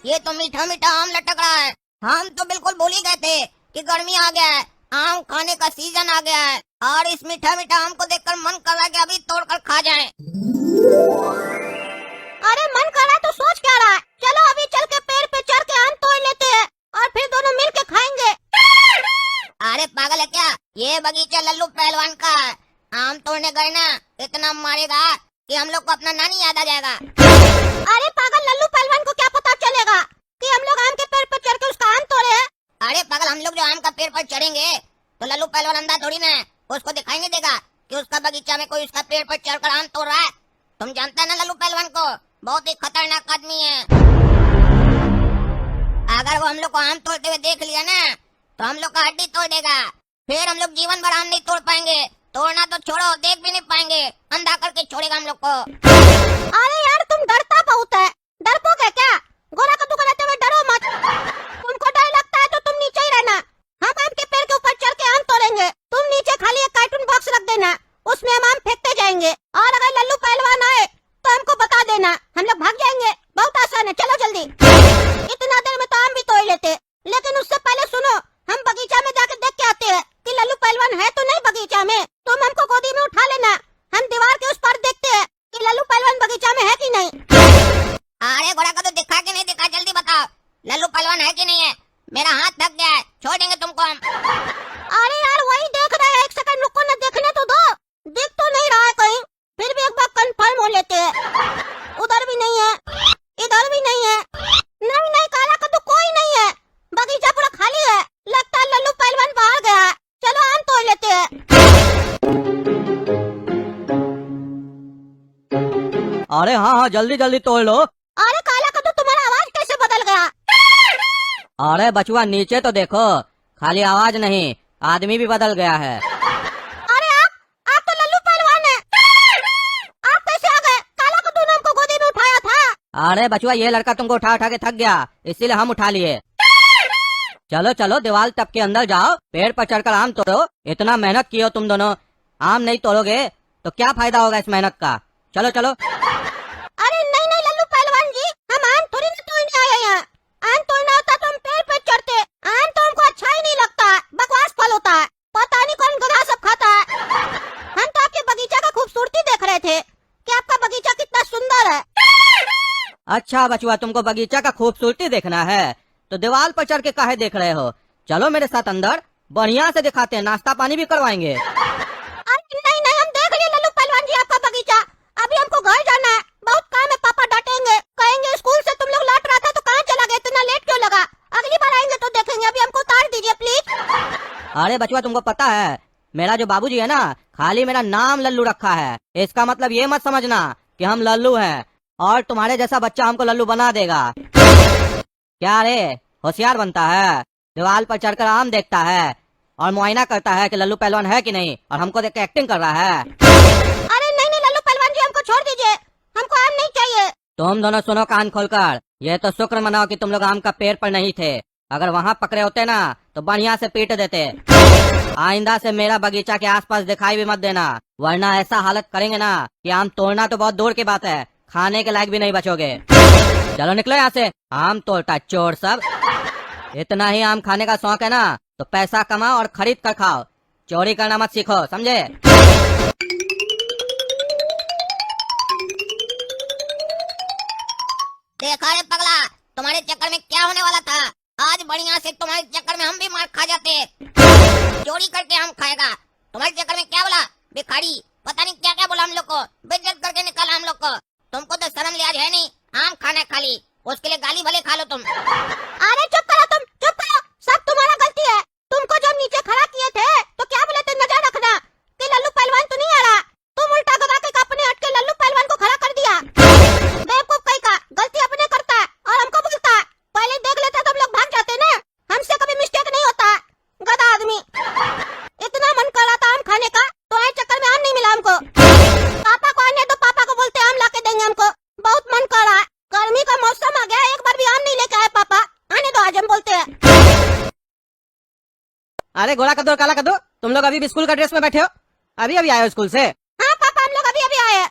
ये तो मीठा मीठा आम लटक रहा है। हम तो बिल्कुल भूल ही गए थे कि गर्मी आ गया है, आम खाने का सीजन आ गया है। और इस मीठा मीठा आम को देखकर मन कर रहा है कि अभी तोड़कर खा जाएं। अरे मन कर रहा है तो सोच क्या रहा है? चलो अभी चल के पेड़ पे चढ़ के आम तोड़ लेते हैं और फिर दोनों मिल के खाएंगे। अरे पागल है क्या? ये बगीचा लल्लू पहलवान का है। आम तोड़ने गए ना, इतना मारेगा कि हम लोग को अपना नानी याद आ जाएगा। अरे पागल, लल्लू पहलवान को क्या पता चलेगा कि हम लोग आम के पेड़ पर चढ़ के उसका आम तोड़े हैं? अरे पागल, हम लोग जो आम का पेड़ पर चढ़ेंगे तो लल्लू पहलवान अंधा थोड़ी ना है, उसको दिखाई नहीं देगा कि उसका बगीचा में कोई उसका पेड़ पर चढ़कर आम तोड़ रहा है। तुम जानता है ना लल्लू पहलवान को, बहुत ही खतरनाक आदमी है। अगर वो हम लोग को आम तोड़ते हुए देख लिया ना तो हम लोग का हड्डी तोड़ देगा। फिर हम लोग जीवन भर आम नहीं तोड़ पाएंगे। तोड़ना तो छोड़ो, देख भी नहीं पाएंगे, अंधा करके छोड़ेगा हम लोग को। अरे यार तुम डरता बहुत है, डरपोक है क्या? गोरा कद्दू कराते हुए डरो मत। तुमको डर लगता है तो तुम नीचे ही रहना, हम आम के पेड़ के ऊपर चढ़ के आम तोड़ेंगे। तुम नीचे खाली एक कार्टून बॉक्स रख देना, उसमें हम आम फेंकते जाएंगे और अगर लल्लू पहलवान आए तो हमको बता देना, हम लोग भाग जाएंगे। बहुत आसान है, चलो जल्दी। इतना देर में तो आम भी तोड़ लेते, लेकिन उससे पहले सुनो, हम बगीचा में जाकर देख के आते हैं कि लल्लू पहलवान है तो नहीं बगीचा में। तुम हमको गोदी में उठा लेना, हम दीवार के उस पर देखते हैं कि लल्लू पहलवान बगीचा में है कि नहीं। अरे घोड़ा का तो दिखा कि नहीं दिखा, जल्दी बताओ, लल्लू पहलवान है कि नहीं है? मेरा हाथ थक गया है, छोड़ देंगे तुमको हम। अरे यार वही देख रहे हैं, एक सेकंड रुको ना, देखने तो दो। दिख तो नहीं रहा है कहीं, फिर भी एक बार कंफर्म हो लेते हैं। उधर भी नहीं है, इधर भी नहीं है, नहीं नहीं काला कद्दू कोई नहीं है, बगीचा पूरा खाली है। लगता है लल्लू पहलवान बाहर गया है, चलो आम तोड़ लेते हैं। अरे हाँ हाँ, जल्दी जल्दी तोड़ लो। अरे काला कद्दू, तुम्हारा आवाज कैसे बदल गया? अरे बचुआ नीचे तो देखो, खाली आवाज नहीं, आदमी भी बदल गया है। अरे आप तो लल्लू पहलवान है, आप कैसे आ गए? काला कद्दू ने हमको गोदी में उठाया था। अरे बचुआ, ये लड़का तुमको उठा उठा के थक गया, इसीलिए हम उठा लिए। चलो चलो, दीवार टप के अंदर जाओ, पेड़ पर चढ़कर आम तोड़ो। इतना मेहनत किए हो तुम दोनों, आम नहीं तोड़ोगे तो क्या फायदा होगा इस मेहनत का? चलो चलो। अरे नहीं नहीं लल्लू पहलवान जी, हम आम थोड़ी ना तोड़ने आए हैं यहाँ। आम तोड़ना होता तो हम पेड़ पे चढ़ते। आम तो हमको अच्छा ही नहीं लगता है, बकवास फल होता है, पता नहीं कौन गधा सब खाता है। हम तो आपके बगीचा का खूबसूरती देख रहे थे कि आपका बगीचा कितना सुंदर है। अच्छा बचुआ, तुमको बगीचा का खूबसूरती देखना है तो दीवार पर चढ़ के काहे देख रहे हो? चलो मेरे साथ अंदर, बढ़िया से दिखाते हैं, नाश्ता पानी भी करवाएंगे। अरे नहीं नहीं, हम देख लिए लल्लू पहलवान जी आपका बगीचा, अभी हमको घर जाना है, बहुत काम है। पापा डांटेंगे, कहेंगे स्कूल से तुम लोग लौट रहा था तो कहाँ चला गया, इतना लेट क्यों लगा? अगली बार आएंगे तो देखेंगे, अभी हमको उतार दीजिए प्लीज। अरे बचुआ, तुमको पता है मेरा जो बाबूजी है ना, खाली मेरा नाम लल्लू रखा है। इसका मतलब ये मत समझना कि हम लल्लू हैं और तुम्हारे जैसा बच्चा हमको लल्लू बना देगा। क्या रे, होशियार बनता है, दीवार पर चढ़कर आम देखता है और मुआयना करता है कि लल्लू पहलवान है कि नहीं, और हमको देख के एक्टिंग कर रहा है। अरे नहीं नहीं लल्लू पहलवान जी, हमको छोड़ दीजिए, हमको आम नहीं चाहिए। तुम दोनों सुनो कान खोलकर, ये तो शुक्र मनाओ कि तुम लोग आम का पेड़ पर नहीं थे। अगर वहाँ पकड़े होते ना तो बढ़िया से पीट देते। आइंदा से मेरा बगीचा के आसपास दिखाई भी मत देना, वरना ऐसा हालत करेंगे ना कि आम तोड़ना तो बहुत दूर की बात है, खाने के लायक भी नहीं बचोगे। चलो निकलो यहाँ से, आम तोड़ता चोर सब। इतना ही आम खाने का शौक है ना तो पैसा कमाओ और खरीद कर खाओ, चोरी करना मत सीखो, समझे? देखा रे पगला, तुम्हारे चक्कर में क्या होने वाला था। आज बढ़िया से तुम्हारे चक्कर में हम भी मार खा जाते। चोरी करके हम खाएगा, तुम्हारे चक्कर में क्या बोला भिखारी, पता नहीं क्या क्या बोला, हम लोग को बेइज्जत करके निकाला हम लोग को। तुमको तो शर्म लिहाज है नहीं, आम खाना है खाली, उसके लिए गाली भले खा लो तुम। अरे चुप करो, तुम चुप करो, सब तुम्हारा गलती है। तुमको जब नीचे खड़ा किए थे तो क्या बोले थे, नजर रखना कि लल्लू पहलवान तो नहीं आ रहा। तुम उल्टा दबा के अपने हट के लल्लू पहलवान को खड़ा कर दिया। बेवकूफ कहीं का, गलती अपने करता है और हमको बोलता है। पहले देख लेते तो हम लोग भाग जाते ना, हमसे कभी मिस्टेक नहीं होता है, गधा आदमी। इतना मन कर रहा था आम खाने का तो ऐसे चक्कर में आम नहीं मिला हमको। पापा को आने दो, पापा को बोलते आम लाके देंगे हमको, बहुत मन कर रहा है। गर्मी का मौसम आ गया, एक बार भी आम नहीं लेके आए पापा, आने दो आज हम बोलते हैं। अरे गोरा कद्दू और काला कद्दू, तुम लोग अभी भी स्कूल का ड्रेस में बैठे हो? अभी अभी आए हो स्कूल से? हाँ पापा, हम लोग अभी अभी आए हैं।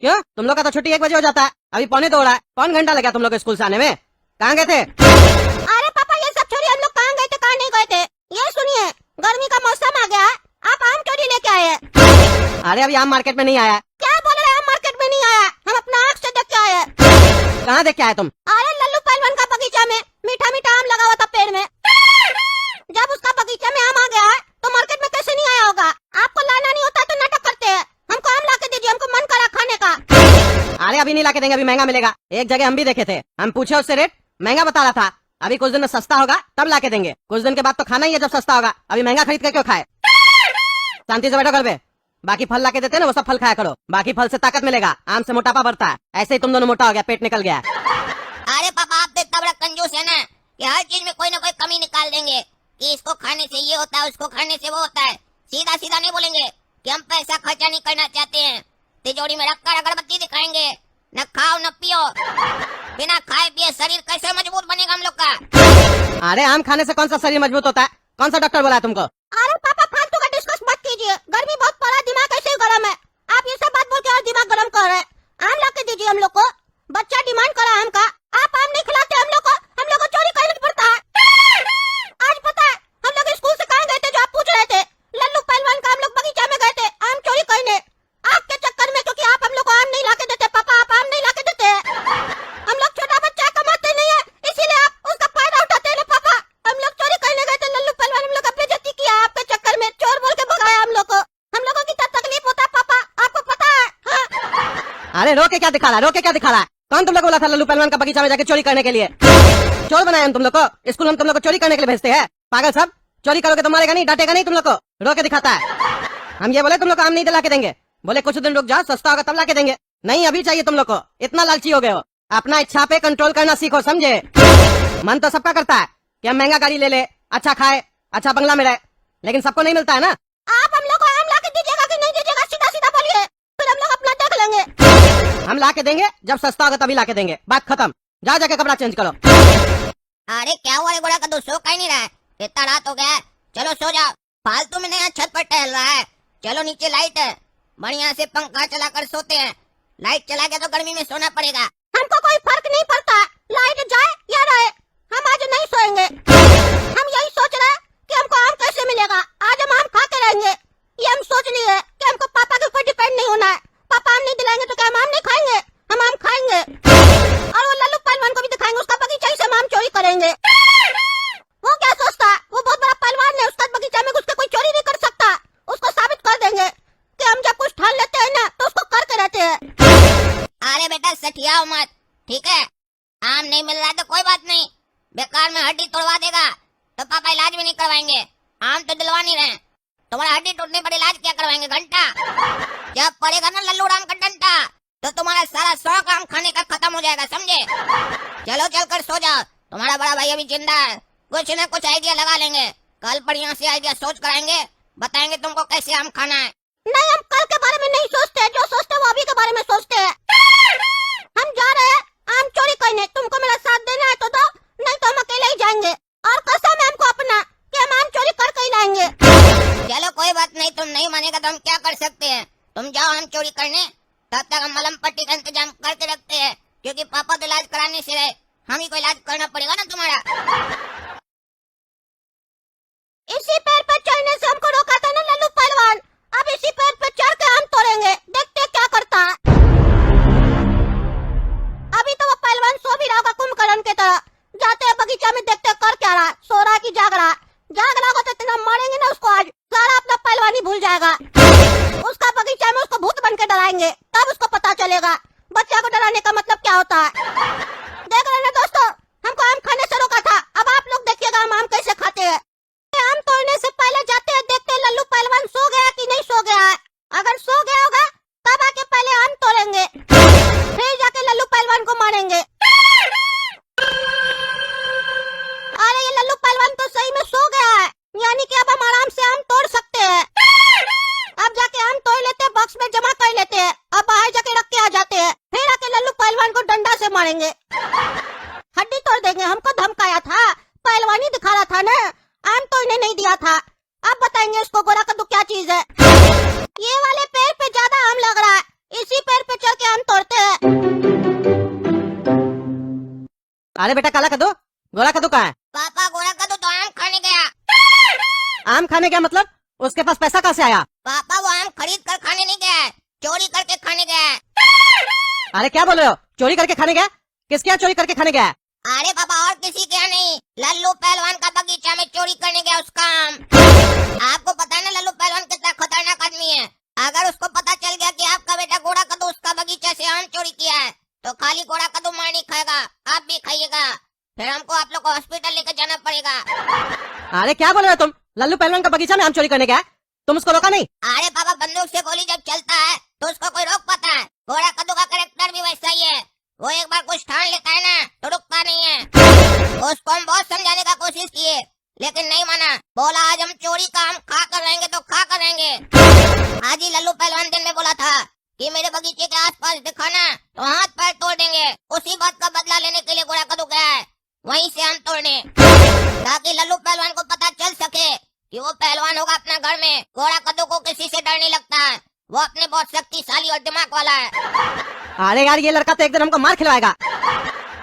क्यों, तुम लोग का तो छुट्टी 1 बजे हो जाता है। अभी 2:45 हो रहा है। कौन घंटा लगा तुम लोग को स्कूल से आने में? कहाँ गए थे? अरे पापा ये सब छोड़िए, हम लोग कहाँ गए थे कहाँ नहीं गए थे। ये सुनिए, गर्मी का मौसम आ गया है, आप आम चोरी लेके आए हैं। अरे अभी आम मार्केट में नहीं आया है। क्या बोल रहे हैं, आम मार्केट में नहीं आया, हम अपना आँख से देख के आए हैं। कहाँ देख के आए तुम? अरे लल्लू पहलवान का बगीचा में मीठा मीठा आम लगा हुआ था पेड़ में। जब उसका बगीचा में आम आ गया है तो मार्केट में कैसे नहीं आया होगा। आपको लाना नहीं होता तो नाटक करते हैं। हमको आम ला के दीजिए, हमको मन करा खाने का। अरे अभी नहीं ला के देंगे, अभी महंगा मिलेगा। एक जगह हम भी देखे थे, हम पूछे उससे रेट, महंगा बता रहा था। अभी कुछ दिन में सस्ता होगा तब ला के देंगे। कुछ दिन के बाद तो खाना ही है जब सस्ता होगा। अभी महंगा खरीद के क्यों खाए? शांति से बैठो घर पे। बाकी फल ला के देते ना, वो सब फल खाया करो। बाकी फल से ताकत मिलेगा, आम से मोटापा बढ़ता है। ऐसे ही तुम दोनों मोटा हो गया, पेट निकल गया। अरे पापा आप तो इतना बड़ा कंजूस है ना कि हर चीज में कोई ना कोई कमी निकाल देंगे कि इसको खाने से ये होता है, उसको खाने से वो होता है। सीधा सीधा नहीं बोलेंगे कि हम पैसा खर्चा नहीं करना चाहते हैं। तिजोरी में रखकर अगरबत्ती दिखाएंगे, न खाओ न पियो। बिना खाए पिए शरीर कैसे मजबूत बनेगा हम लोग का? अरे आम खाने से कौन सा शरीर मजबूत होता है? कौन सा डॉक्टर बोला है तुमको? अरे पापा फालतू का डिस्कस मत कीजिए, गर्मी बहुत पड़ा, दिमाग ऐसे ही गर्म है। आप ये सब बात बोल के और दिमाग गर्म कर रहे हैं। आम ला के दीजिए हम लोग को, बच्चा डिमांड करा आम का। आप आम नहीं खिलाते हम लोग को चोरी करना पड़ता है। आज पता है हम लोग स्कूल से कहाँ गए थे जो आप पूछ रहे थे? लल्लू पहलवान का हम लोग बगीचा में गए थे आम चोरी करने। आपके चक्कर में, क्योंकि आप हम लोग को आम नहीं ला के देते। पापा आप आम नहीं ला के देते। हम लोग छोटा बच्चा कमाते नहीं है, इसीलिए आप उसका फायदा उठाते हैं। पापा हम लोग चोरी करने गए थे, लल्लू पहलवान हम लोग अपने बेइज्जती किया आपके चक्कर में, चोर बोल के भगाया हम लोग को। हम लोगों की क्या तकलीफ होता है पापा, आपको पता है? हाँ? अरे रो के क्या दिखा रहा है? रो के क्या दिखा रहा है? कौन तुम लोग बोला था लल्लू पहलवान का बगीचा में जाके चोरी करने के लिए? चोर बनाए हम तुम लोग को? स्कूल हम तुम लोग को चोरी करने के लिए भेजते हैं? पागल सब, चोरी करोगे तो मारेगा नहीं, डांटेगा नहीं तुम लोग को? रो के दिखाता है। हम ये बोले तुम लोग को आम नहीं दिला के देंगे, बोले कुछ दिन रुक जाओ, सस्ता होगा तब ला के देंगे। नहीं अभी चाहिए तुम लोग को, इतना लालची हो गए हो। अपना इच्छा पे कंट्रोल करना सीखो, समझे? मन तो सबका करता है कि हम महंगा गाड़ी ले ले, अच्छा खाए, अच्छा बंगला में रहे, लेकिन सबको नहीं मिलता है ना। आप हम लोग को आम ला के दीजिएगा कि नहीं दीजिएगा, सीधा सीधा बोलिए, फिर हम लोग अपना देख लेंगे। हम ला के देंगे, जब सस्ता होगा तभी ला के देंगे, बात खत्म। जा जाके कपड़ा चेंज करो। अरे क्या हुआ रे गोड़ा का, तू सो कहीं नहीं रहा है? इतना रात हो गया है, चलो सो जाओ। फालतू में नहीं यहाँ छत पर टहल रहा है। चलो नीचे लाइट है, बढ़िया से पंखा चलाकर सोते हैं। लाइट चला गया तो गर्मी में सोना पड़ेगा। हमको कोई फर्क नहीं पड़ता, लाइट जाए या रहे, हम आज नहीं सोएंगे। हम यही सोच रहे हैं कि हमको आम कैसे मिलेगा, आज हम आम खा के रहेंगे। ये हम सोच लिए कि हमको पापा के ऊपर डिपेंड नहीं होना है। पापा आम नहीं दिलाएंगे तो क्या हम आम नहीं खाएंगे? हम आम खाएंगे। और वो लल्लू पहलवान को भी दिखाएंगे, उसका बगीचा ही से हम आम चोरी करेंगे। वो क्या सोचता है, वो बहुत बड़ा पहलवान है, उसका बगीचा में घुस के कोई चोरी नहीं कर सकता। उसको साबित कर देंगे कि हम जब कुछ ठान लेते हैं ना तो उसको करके रहते हैं। अरे बेटा सठियाओ मत, ठीक है? आम नहीं मिल रहा तो कोई बात नहीं, बेकार में हड्डी तोड़वा देगा तो पापा इलाज भी नहीं करवाएंगे। आम तो दिलवा नहीं रहे, तुम्हारा हड्डी टूटने पर इलाज क्या करवाएंगे? घंटा जब पड़ेगा ना लल्लू राम का डंडा तो तुम्हारा सारा शौक आम खाने का खत्म हो जाएगा, समझे? चलो चलकर सो जाओ, तुम्हारा बड़ा भाई अभी जिंदा है, कुछ न कुछ आइडिया लगा लेंगे। कल बढ़िया से आइडिया सोच कर आएंगे, बताएंगे तुमको कैसे आम खाना है। नहीं हम कल के बारे में नहीं सोचते, जो सोचते हैं वो अभी के बारे में सोचते हैं। हम जा रहे हैं आम चोरी करने, तुमको मेरा साथ देना है तो दो, नहीं तो हम अकेले ही जाएंगे। और कसम है हमको अपना कि हम आम चोरी करके ही लाएंगे। चलो कोई बात नहीं, तुम नहीं मानेगा तो हम क्या कर सकते हैं? तुम जाओ आम चोरी करने, तब तक हम मलम पट्टी का इंतजाम करके रखते हैं, क्योंकि पापा तो इलाज कराने से रहे, हम ही को इलाज करना पड़ेगा ना तुम्हारा। इसी पेड़ पर चढ़ने से हमको रोका था ना लल्लू पहलवान, अब इसी पेड़ पर चढ़ के आम तोड़ेंगे, देखते क्या करता है। अभी तो वो पहलवान सो भी रहा होगा कुंभकर्ण की तरह, जाते हैं बगीचा में देखते कर क्या रहा, सो रहा की जाग रहा। जाग रहा होगा तो इतना मारेंगे ना उसको, आज सारा अपना पहलवानी भूल जाएगा। उसका बगीचा में उसको भूत बन के डराएंगे, तब उसको पता चलेगा बच्चा को डराने का मतलब क्या होता है। देख रहे ना दोस्तों, हमको आम खाने से रोका था, अब आप लोग देखिएगा हम आम कैसे खाते हैं। आम तोड़ने से पहले जाते हैं देखते हैं लल्लू पहलवान सो गया कि नहीं सो गया है। अगर सो गया होगा तब आके पहले आम तोड़ेंगे, फिर जाके लल्लू पहलवान को मारेंगे। अरे ये लल्लू पहलवान तो सही में सो गया है, यानी कि अब हम आराम से आम तोड़ सकते हैं। अब जाके आम तोड़ लेते हैं, बॉक्स में जमा कर लेते हैं, अब बाहर जाके रख के आ जाते हैं, फिर आके लल्लू पहलवान को डंडा से मारेंगे, हड्डी तोड़ देंगे। हमको धमकाया था, पहलवानी दिखा रहा था ना, आम तोड़ने नहीं दिया था। अब बताएंगे इसको गोरा कद्दू क्या चीज है। ये वाले पेड़ पे ज्यादा आम लग रहा है, इसी पेड़ पे चढ़ के आम तोड़ते हैं। अरे बेटा काला कद्दू, गोरा कद्दू कहाँ है? पापा गोरा कद्दू तो आम खाने गया। आम खाने गया मतलब? उसके पास पैसा कहाँ से आया? पापा वो आम खरीद कर खाने नहीं गया है, चोरी करके खाने गया है। अरे क्या बोल रहे हो? चोरी करके खाने गया? किसके यहाँ चोरी करके खाने गया है? अरे पापा और किसी के यहाँ नहीं, लल्लू पहलवान का बगीचा में चोरी करने गया उसका आम। आपको पता है ना लल्लू पहलवान कितना खतरनाक आदमी है। अगर उसको पता चल गया कि आपका बेटा गोरा कद्दू उसका बगीचा से आम चोरी किया है तो खाली गोरा कद्दू मार नहीं खाएगा, आप भी खाइएगा। फिर हमको आप लोग को हॉस्पिटल लेकर जाना पड़ेगा। अरे क्या बोल रहे हो तुम? लल्लू पहलवान का बगीचा में आम चोरी करने गया है? तुम उसको रोका नहीं? अरे पापा बंदूक से गोली जब चलता है तो उसको कोई रोक पाता है? गोरा कद्दू का कैरेक्टर भी वैसा ही है, वो एक बार कुछ ठान लेता है ना तो रुकता नहीं है। उसको हम बहुत समझाने का कोशिश किए लेकिन नहीं माना, बोला आज हम चोरी का आम खा कर रहेंगे तो खा कर रहेंगे। आज ही लल्लू पहलवान दिन में बोला था कि मेरे बगीचे के आसपास दिखाना तो हाथ पैर तोड़ देंगे। उसी बात का बदला लेने के लिए गोरा कद्दू गया है वहीं से आम तोड़ने, ताकि लल्लू पहलवान को पता चल सके कि वो पहलवान होगा अपना घर में। गोरा कद्दू को किसी से डर नहीं लगता है, वो अपने बहुत शक्तिशाली और दिमाग वाला है। अरे यार ये लड़का तो एक दिन हमको मार खिलवाएगा।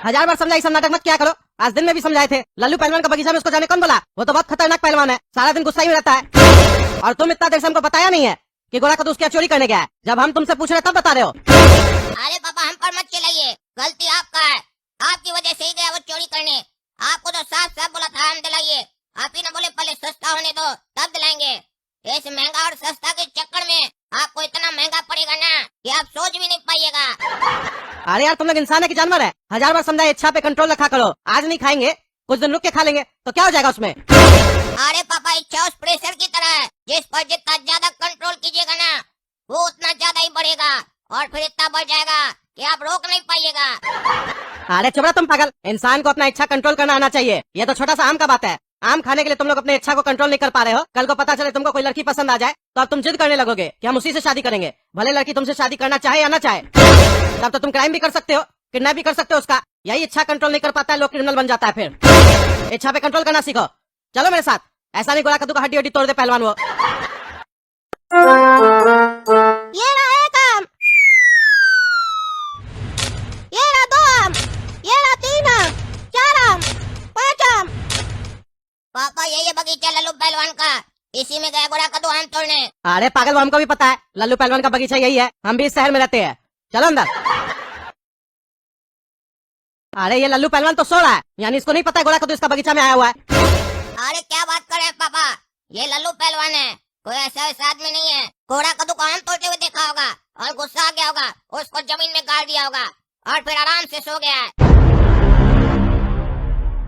1000 बार समझाई, सब नाटक मत क्या करो। आज दिन में भी समझाए थे। लल्लू पहलवान का बगीचा में उसको जाने कौन बोला? वो तो बहुत खतरनाक पहलवान है, सारा दिन गुस्सा ही में रहता है। और तुम इतना देर से हमको बताया नहीं है कि गोरा कद्दू उसके यहाँ चोरी करने गया है। जब हम तुमसे पूछ रहे तब बता रहे हो। अरे पापा हम पर मत चिल्लाइए, गलती आपका है, आपकी वजह से ही गया वो चोरी करने। आपको तो साफ साफ बोला था हम दिलाइए, आप ही ने बोले पहले सस्ता होने दो तब दिलाएंगे। इस महंगा और सस्ता के चक्कर में आपको इतना महंगा पड़ेगा ना कि आप सोच भी नहीं पाइएगा। अरे यार तुम लोग इंसान है कि जानवर है? 1000 बार समझाए इच्छा पे कंट्रोल रखा करो। आज नहीं खाएंगे, कुछ दिन रुक के खा लेंगे तो क्या हो जाएगा उसमें? अरे पापा इच्छा उस प्रेशर की तरह है, जिस पर जितना ज्यादा कंट्रोल कीजिएगा ना वो उतना ज्यादा ही बढ़ेगा और फिर इतना बढ़ जाएगा कि आप रोक नहीं पाइएगा। अरे चुप रहो तुम पागल। इंसान को अपना इच्छा कंट्रोल करना आना चाहिए। ये तो छोटा सा आम का बात है। आम खाने के लिए तुम लोग अपने इच्छा को कंट्रोल नहीं कर पा रहे हो। कल को पता चले तुमको कोई लड़की पसंद आ जाए तो अब तुम जिद करने लगोगे कि हम उसी से शादी करेंगे, भले लड़की तुमसे शादी करना चाहे या ना चाहे। तब तो तुम क्राइम भी कर सकते हो, किडनैप भी कर सकते हो उसका। यही इच्छा कंट्रोल नहीं कर पाता है, लोग क्रिमिनल बन जाता है। फिर इच्छा पे कंट्रोल करना सीखो। चलो मेरे साथ, ऐसा नहीं गोरा कद्दू का हड्डी हड्डी तोड़ दे पहलवान वो। ये रहा एक आम, ये रहा 2 आम, ये रहा 3 आम, 4 आम, 5 आम। पापा यही बगीचा लल्लू पहलवान का, इसी में गया गोरा कद्दू आम तोड़ने। अरे पागल, वो हमको भी पता है लल्लू पहलवान का बगीचा यही है। हम भी इस शहर में रहते हैं। चलो अंदर। अरे ये लल्लू पहलवान तो सो रहा है, यानी इसको नहीं पता है गोरा कद्दू इसका बगीचा में आया हुआ है। अरे क्या बात कर रहे हैं पापा, ये लल्लू पहलवान है, कोई ऐसा वैसा आदमी नहीं है। गोरा कद्दू को आम तोड़ते हुए देखा होगा और गुस्सा आ गया होगा, उसको जमीन में गाड़ दिया होगा और फिर आराम से सो गया है।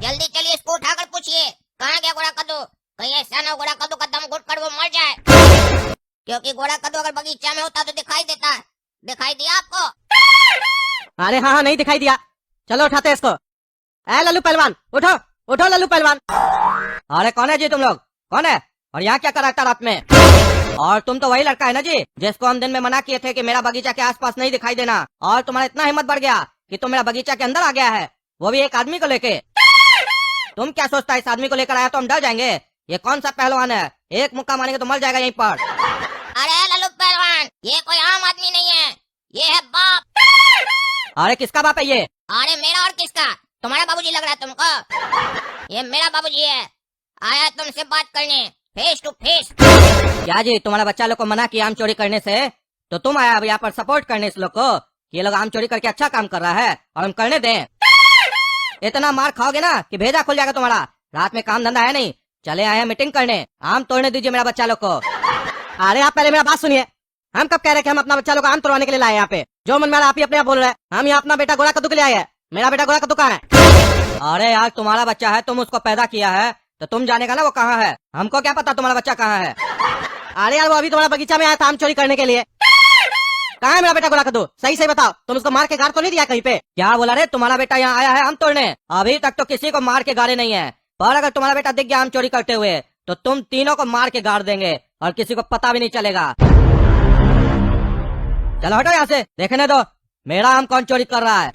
जल्दी चलिए इसको उठाकर पूछिए कहाँ गया गोरा कद्दू। कहीं ऐसा ना हो गोरा कद्दू का दम घुट कर वो मर जाए, क्योंकि गोरा कद्दू अगर बगीचा में होता तो दिखाई देता। दिखाई दिया आपको? अरे हाँ हाँ नहीं दिखाई दिया। चलो उठाते हैं इसको। ए लल्लू पहलवान उठो, उठो लल्लू पहलवान। अरे कौन है जी तुम लोग? कौन है और यहाँ क्या कर रहा था रात में? और तुम तो वही लड़का है ना जी जिसको हम दिन में मना किए थे कि मेरा बगीचा के आसपास नहीं दिखाई देना, और तुम्हारा इतना हिम्मत बढ़ गया कि तुम मेरा बगीचा के अंदर आ गया है, वो भी एक आदमी को लेके। तुम क्या सोचता है इस आदमी को लेकर आया तो हम डर जाएंगे? ये कौन सा पहलवान है, एक मुक्का मारेंगे तो मर जाएगा यहीं पर। अरे लल्लू पहलवान ये कोई आम आदमी नहीं है, ये है बाप। अरे किसका बाप है ये? अरे मेरा और किसका, तुम्हारा बाबूजी लग रहा है तुमको? ये मेरा बाबूजी है, आया है तुमसे बात करने फेस टू फेस। क्या जी तुम्हारा बच्चा लोग को मना किया आम चोरी करने से, तो तुम आया अब यहाँ पर सपोर्ट करने इस लोग को? ये लोग आम चोरी करके अच्छा काम कर रहा है और हम करने दें? इतना मार खाओगे ना कि भेजा खुल जाएगा तुम्हारा। रात में काम धंधा है नहीं, चले आए हैं मीटिंग करने। आम तोड़ने दीजिए मेरा बच्चा लोग को। अरे आप पहले मेरा बात सुनिए। हम कब कह रहे कि हम अपना बच्चा लोग आम तोड़वाने के लिए लाए यहाँ पे? जो मन में आप ही अपने आप बोल रहे हैं। हम यहाँ अपना बेटा गोरा कद्दू के लिए आए हैं। मेरा बेटा गोरा कद्दू कहाँ है? अरे यार तुम्हारा बच्चा है, तुम उसको पैदा किया है तो तुम जानेगा ना वो कहाँ है। हमको क्या पता तुम्हारा बच्चा कहाँ है? अरे यार वो अभी तुम्हारा बगीचा में आया था आम चोरी करने के लिए। कहाँ है मेरा बेटा गोरा कद्दू? सही सही बताओ, तुम उसको मार के गाड़ तो नहीं दिया कहीं पे? क्या बोला रे, तुम्हारा बेटा यहाँ आया है आम तोड़ने? अभी तक तो किसी को मार के गाड़े नहीं है, पर अगर तुम्हारा बेटा दिख गया आम चोरी करते हुए तो तुम तीनों को मार के गाड़ देंगे और किसी को पता भी नहीं चलेगा। चलो हटो यहाँ से, देखने दो मेरा आम कौन चोरी कर रहा है।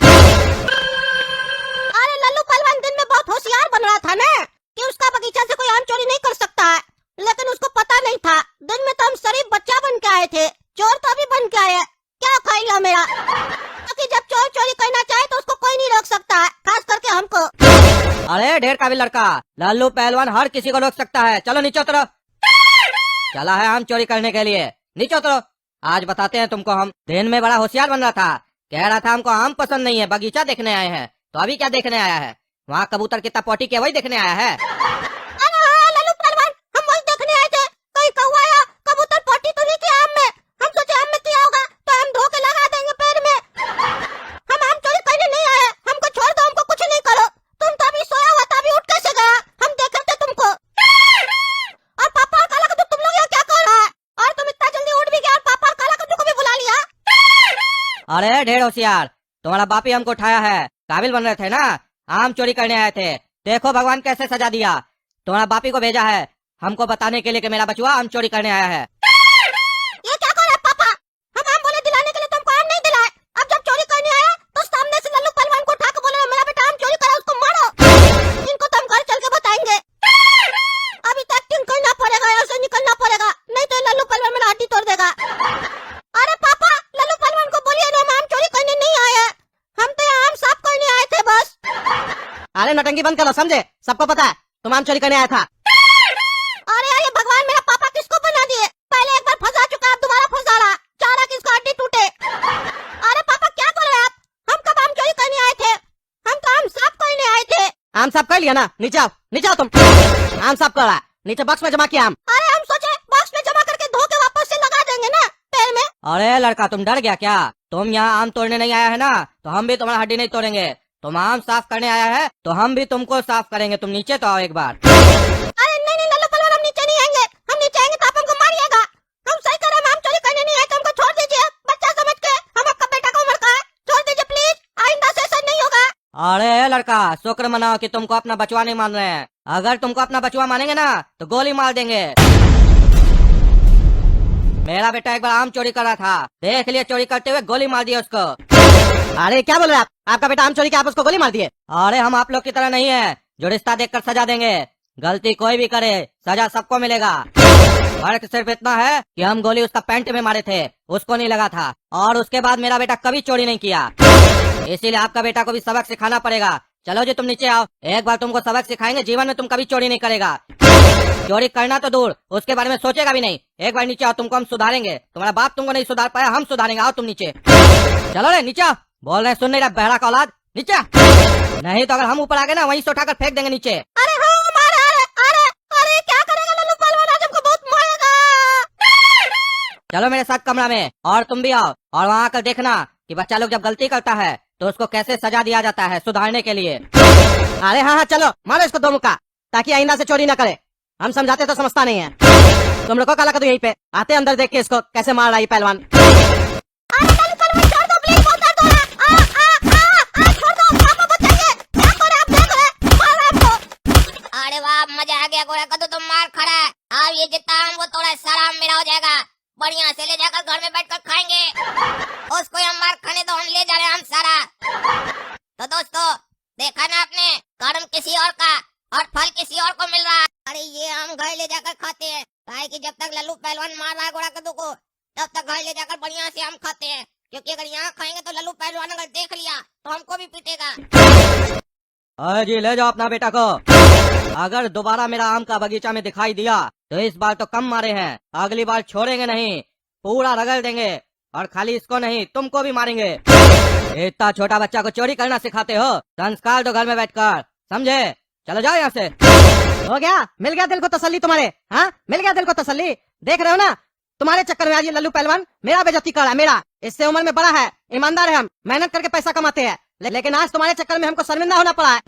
अरे लल्लू पहलवान दिन में बहुत होशियार बन रहा था ना कि उसका बगीचा से कोई आम चोरी नहीं कर सकता है, लेकिन उसको पता नहीं था दिन में तो हम शरीफ बच्चा बन के आए थे, चोर तो अभी बन के आए। क्या खाएगा मेरा? क्योंकि जब चोर चोरी करना चाहे तो उसको कोई नहीं रोक सकता है, खास करके हमको। ढेर काबिल लड़का, लल्लू पहलवान हर किसी को रोक सकता है। चलो नीचे उतरो। चला है आम चोरी करने के लिए, नीचे उतरो। आज बताते हैं तुमको हम। दिन में बड़ा होशियार बन रहा था, कह रहा था हमको आम पसंद नहीं है, बगीचा देखने आए हैं। तो अभी क्या देखने आया है? वहाँ कबूतर कितना पोटी के वही देखने आया है। अरे हाँ लल्लू पहलवान, हम वही देखने आए थे। कहीं कौवा या कबूतर पोटी तो नहीं किया आम में। हम सोचे आम में किया होगा तो हम धो के लगा देंगे पैर में। हम आम चोरी करने नहीं आए, हमको छोड़ दो, हमको कुछ नहीं करो। तुम तो अभी सोया हुआ था, अभी उठ कैसे गया? हम देखे थे तुमको। और पापा और काला कद्दू, तुम लोग यहाँ क्या कर रहा है? और तुम इतना जल्दी उठ भी गया और पापा और काला कद्दू को भी बुला लिया। अरे ढेर होशियार, तुम्हारा बाप ही हमको उठाया है। काबिल बन रहे थे ना, आम चोरी करने आए थे। देखो भगवान कैसे सजा दिया। तुम्हारा बापी को भेजा है हमको बताने के लिए कि मेरा बचुआ आम चोरी करने आया है। ये क्या कर रहे पापा? हम आम बोले दिलाने के लिए तुमको आम नहीं दिलाए। अब जब चोरी करने आया तो सामने से लल्लू पहलवान को उठा के बोले मेरा बेटा आम चोरी करा, उसको मारो। इनको तो हम घर चल के बताएंगे। अभी तक एक्टिंग करना पड़ेगा, ऐसे निकलना पड़ेगा, नहीं तो लल्लू पहलवान मेरा हड्डी तोड़ देगा। अरे पापा, लल्लू पहलवान को बोलिए ना हम आम चोरी करने नहीं आए हैं, हम तो यहाँ आम साफ करने आए थे बस। अरे नटंगी बंद करो, समझे? सबको पता है तुम आम चोरी करने आया था। अरे अरे भगवान, मेरा पापा किसको बना दिए? पहले एक बार फंसा चुका, अब दोबारा फंसा रहा। चारा किसका हड्डी टूटे। अरे पापा क्या कर रहे हैं आप? हम कब आम चोरी करने आए थे? हम तो आम साफ करने आए थे। आम साफ कर लिया ना, नीचे आओ, नीचे आओ तुम। आम साफ कर रहा है, नीचे बॉक्स में जमा किया आम। अरे हम सोचे बॉक्स में जमा करके धो के वापस से लगा देंगे ना पैर में। अरे लड़का तुम डर गया क्या? तुम यहाँ आम तोड़ने नहीं आया है ना, तो हम भी तुम्हारा हड्डी नहीं तोड़ेंगे। तुम आम साफ करने आया है तो हम भी तुमको साफ करेंगे। तुम नीचे तो आओ एक बार। अरे नहीं नहीं लल्लू पहलवान, हम नीचे नहीं आएंगे। हम नीचे आएंगे तो आप हमको मारिएगा। हम सही कर रहे हैं, हम चोरी करने नहीं आए तो हमको छोड़ दीजिए, बच्चा समझ के। हम आपका बेटा का उम्र का है, छोड़ दीजिए प्लीज, आइंदा से ऐसा नहीं होगा। अरे लड़का, शुक्र मनाओ कि तुमको अपना बचवा नहीं मान रहे हैं। अगर तुमको अपना बचवा मानेंगे ना तो गोली मार देंगे। मेरा बेटा एक बार आम चोरी कर रहा था, देख लिया चोरी करते हुए, गोली मार दिया उसको। अरे क्या बोल रहे आप? आपका बेटा आम चोरी के आप उसको गोली मार दिए? अरे हम आप लोग की तरह नहीं है जो रिश्ता देखकर सजा देंगे। गलती कोई भी करे सजा सबको मिलेगा। फर्क सिर्फ इतना है कि हम गोली उसका पैंट में मारे थे, उसको नहीं लगा था। और उसके बाद मेरा बेटा कभी चोरी नहीं किया, इसीलिए आपका बेटा को भी सबक सिखाना पड़ेगा। चलो जी तुम नीचे आओ, एक बार तुमको सबक सिखाएंगे, जीवन में तुम कभी चोरी नहीं करेगा। चोरी करना तो दूर, उसके बारे में सोचेगा भी नहीं। एक बार नीचे आओ, तुमको हम सुधारेंगे। तुम्हारा बाप तुमको नहीं सुधार पाया, हम सुधारेंगे। आओ तुम नीचे। चलो रे नीचे आओ। बोल रहे सुन नहीं रहा बहरा का औलाद, नीचे आ। नहीं तो अगर हम ऊपर आ गए ना, वहीं से उठाकर फेंक देंगे नीचे। अरे हाँ मारे, अरे अरे क्या करेगा लल्लू पहलवान, आज हमको बहुत मारेगा। चलो मेरे साथ कमरा में, और तुम भी आओ। और वहाँ आकर देखना कि बच्चा लोग जब गलती करता है तो उसको कैसे सजा दिया जाता है सुधारने के लिए। अरे हाँ हाँ चलो, मारो इसको दो मुक्का, ताकि आइंदा से चोरी न करे। हम समझाते तो समझता नहीं है। तुम लोग को काला कद्दू यहीं पे आते, अंदर देख के इसको कैसे मार रहा है पहलवान। अरे लल्लू पहलवान छोड़ दो प्लीज, बहुत दर्द हो रहा है। छोड़ दो, पापा बचाइए। क्या कर रहे हैं आप? देख रहे मार रहे हमको। अरे वाह, मजा आ गया गोरा कद्दू, तुम मार खड़ा है। अब ये जितना आम वो थोड़ा सारा आम मेरा हो जाएगा, बढ़िया से ले जाकर घर में बैठकर खाएंगे। उसको हम मार खाने तो हम ले जा रहे हैं आम सारा। तो दोस्तों देखा ना आपने, कर्म किसी और का और फल किसी और को मिल रहा है। अरे ये आम घर ले जाकर खाते हैं, काहे कि जब तक लल्लू पहलवान मार रहा है गोरा कद्दू को, तब तक घर ले जाकर बढ़िया से आम खाते हैं। क्योंकि अगर यहाँ खाएंगे तो लल्लू पहलवान अगर देख लिया तो हमको भी पीटेगा। अरे जी ले जाओ अपना बेटा को। अगर दोबारा मेरा आम का बगीचा में दिखाई दिया तो इस बार तो कम मारे हैं, अगली बार छोड़ेंगे नहीं, पूरा रगड़ देंगे। और खाली इसको नहीं, तुमको भी मारेंगे। इतना छोटा बच्चा को चोरी करना सिखाते हो, संस्कार दो घर में बैठकर, समझे? चलो जाओ यहाँ से। हो गया, मिल गया दिल को तसल्ली तुम्हारे। हाँ मिल गया दिल को तसल्ली। देख रहे हो ना, तुम्हारे चक्कर में आज ये लल्लू पहलवान मेरा बेइज्जती कर रहा है। मेरा, इससे उम्र में बड़ा है, ईमानदार है, हम मेहनत करके पैसा कमाते हैं, लेकिन आज तुम्हारे चक्कर में हमको शर्मिंदा होना पड़ा है।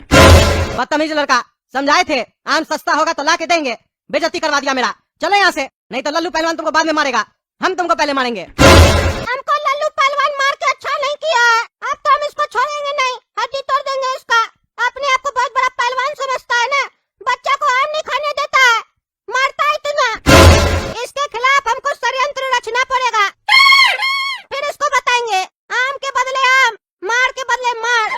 बदतमीज लड़का, समझाए थे आम सस्ता होगा तो ला के देंगे, बेइज्जती करवा दिया मेरा। चलो यहाँ से, नहीं तो लल्लू पहलवान तुमको बाद में मारेगा, हम तुमको पहले मारेंगे। हमको लल्लू पहलवान मार के अच्छा नहीं किया है, अब तो हम इसको छोड़ेंगे नहीं, हड्डी तोड़ देंगे इसका। अपने आप को बहुत बड़ा पहलवान समझता है ना, बच्चा को आम नहीं खाने देता है, मारता है इतना। इसके खिलाफ हमको षड्यंत्र रचना पड़ेगा, फिर इसको बताएंगे आम के बदले आम, मार के बदले मार।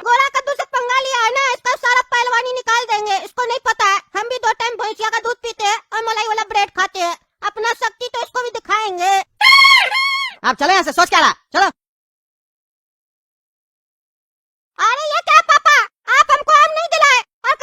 गोरा कद्दू से पंगा लिया है ना, इसका सारा पहलवानी निकाल देंगे। इसको नहीं पता है हम भी 2 टाइम भैंसिया का दूध पीते हैं और मलाई वाला ब्रेड खाते हैं, अपना शक्ति तो इसको भी दिखाएंगे। आप चलो यहाँ से, सोच क्या रहा? चलो। अरे ये क्या पापा, आप हमको आम नहीं दिलाए और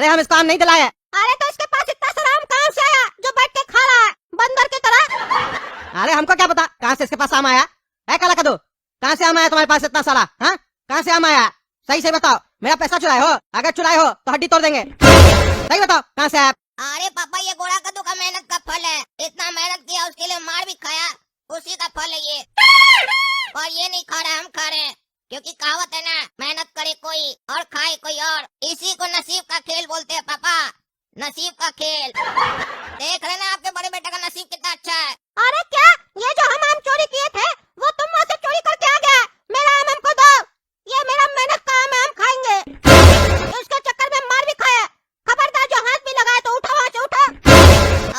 अरे हम इसको आम नहीं दिलाए। अरे तो इसके पास इतना सारा आम कहाँ से आया जो बैठ के खा रहा है बंदर की तरह? अरे हमको क्या पता कहाँ से इसके पास आम आया है? काला कद्दू, कहाँ से आम आया तुम्हारे पास इतना सारा? हाँ, कहाँ से आम आया? सही से बताओ, मेरा पैसा चुराए हो? अगर चुराए हो तो हड्डी तोड़ देंगे। सही बताओ कहाँ से आया? अरे पापा ये गोरा कद्दू का मेहनत का फल है। इतना मेहनत किया, उसके लिए मार भी खाया, उसी का फल है ये। और ये नहीं खा रहा, हम खा रहे हैं, क्योंकि कहावत है ना, मेहनत करे कोई और खाए कोई और। इसी को नसीब का खेल बोलते हैं पापा, नसीब का खेल। देख रहे ना आपके बड़े बेटे का नसीब कितना अच्छा है। अरे क्या, ये जो हम आम चोरी किए थे वो तुम वहाँ से चोरी करके आ गया? मेरा आम हमको दो, ये मेरा मेहनत का आम है, हम खाएंगे। इसके चक्कर में मार भी खाया, खबरदार जो हाथ भी लगाए तो उठा वहाँ से उठा।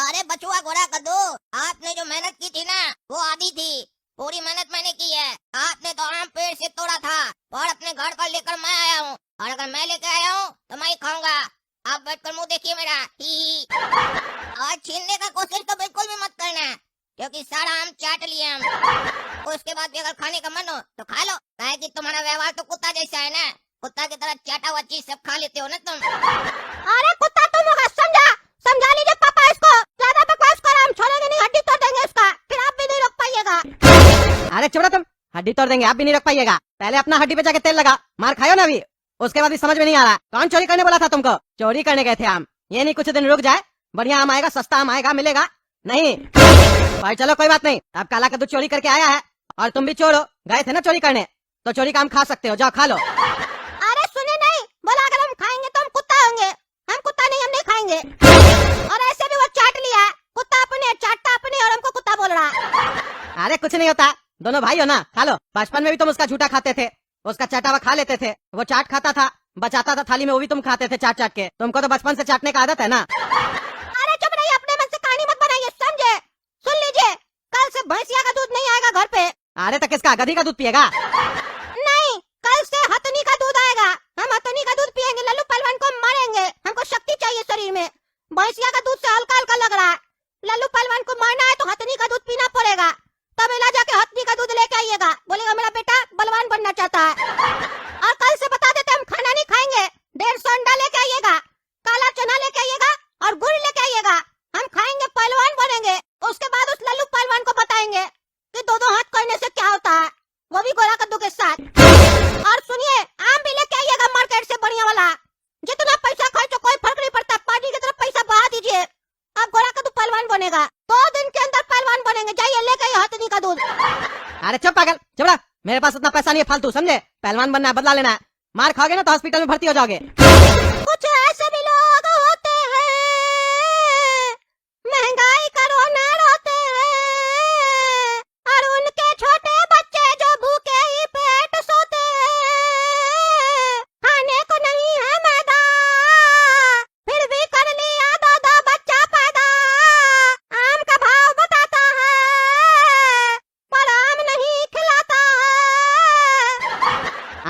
अरे बचुआ गोरा कद्दू, आपने जो मेहनत की थी ना वो आधी थी, पूरी मेहनत मैंने की है। आपने तो आम पेड़ से तोड़ा था और अपने घर पर लेकर मैं आया हूँ, और अगर मैं लेकर आया हूँ तो मैं ही खाऊंगा। आप बैठकर मुंह देखिए मेरा, ही। और छीनने का कोशिश तो बिल्कुल भी मत करना, क्योंकि सारा आम चाट लिए हम। उसके बाद भी अगर खाने का मन हो तो खा लो, काहे कि तुम्हारा व्यवहार तो कुत्ता जैसा है ना, कुत्ता की तरह चाटा हुआ चीज सब खा लेते हो ना तुम। अरे कुत्ता तुम होगा, समझा लीजिए पापा इसको। ज्यादा बकवास कर, हम छोड़ेंगे नहीं, हड्डी तोड़ देंगे इसका, फिर आप भी नहीं रोक पाइएगा। अरे चुप रहो तुम, हड्डी तोड़ देंगे, आप भी नहीं रख पाइएगा। पहले अपना हड्डी पे जाके तेल लगा, मार खाओ ना अभी, उसके बाद भी समझ में नहीं आ रहा। कौन चोरी करने बोला था तुमको? चोरी करने गए थे आम, ये नहीं कुछ दिन रुक जाए, बढ़िया आम आएगा, सस्ता आम आएगा, मिलेगा नहीं। भाई चलो कोई बात नहीं, अब काला कद्दू चोरी करके आया है और तुम भी चोरो गए थे ना चोरी करने, तो चोरी का आम खा सकते हो, जाओ खा लो। अरे सुने नहीं, बोला अगर हम खाएंगे तो हम कुत्ता होंगे, हम कुत्ता नहीं, हम नहीं खाएंगे। और ऐसे भी वो चाट लिया, कुत्ता अपने चाटता अपने और हमको कुत्ता बोल रहा। अरे कुछ नहीं होता, दोनों भाई हो ना, खा लो। बचपन में भी तुम उसका झूठा खाते थे, उसका चाटा हुआ खा लेते थे, वो चाट खाता था, बचाता था थाली में, वो भी तुम खाते थे चाट चाट के। तुमको तो बचपन से चाटने का आदत है ना। अरे चुप रहिए, अपने मन से कहानी मत बनाइए, समझे? सुन लीजिए, कल से भैंसिया का दूध नहीं आएगा घर पे। अरे तो किसका, गधी का दूध पिएगा? नहीं, कल से हथनी का दूध आएगा, हम हथनी का दूध पियेंगे, लल्लू पहलवान को मारेंगे, हमको शक्ति चाहिए शरीर में। भैंसिया का दूध से हल्का हल्का लग रहा है, लल्लू पहलवान को मारना है तो हथनी का दूध पीना पड़ेगा। तब इला जाके हथनी का दूध लेके आइएगा, बोलेगा मेरा बेटा बलवान बनना चाहता है। और कल से बता देते हम खाना नहीं खाएंगे, 150 अंडा लेके आइएगा, काला चना लेके आइएगा और गुड़ लेके आइएगा, हम खाएंगे, पहलवान बनेंगे। उसके बाद उस लल्लू पहलवान को बताएंगे कि दो हाथ करने से क्या होता है, वो भी गोरा कद्दू के साथ। और सुनिए, आम भी लेके आइएगा मार्केट से बढ़िया वाला, जितना पैसा खर्चो कोई फर्क नहीं पड़ता, पार्टी की तरफ पैसा बढ़ा दीजिए, अब गोरा कद्दू पहलवान बनेगा, 2 दिन के अंदर पहलवान बनेंगे। जाइए लेके आइए हथनी का दूध। अरे चुप पागल, चुप रहा, मेरे पास उतना पैसा नहीं है फालतू, समझे? पहलवान बनना है, बदला लेना है, मार खाओगे ना तो हॉस्पिटल में भर्ती हो जाओगे। कुछ ऐसे भी लोग होते हैं, महंगाई का रोना रोते हैं, और उनके छोटे बच्चे जो भूखे ही पेट सोते हैं। खाने को नहीं है मैदा, फिर भी कर लिया 2 बच्चा पैदा। आम का भाव बताता है, पर आम नहीं खिलाता है।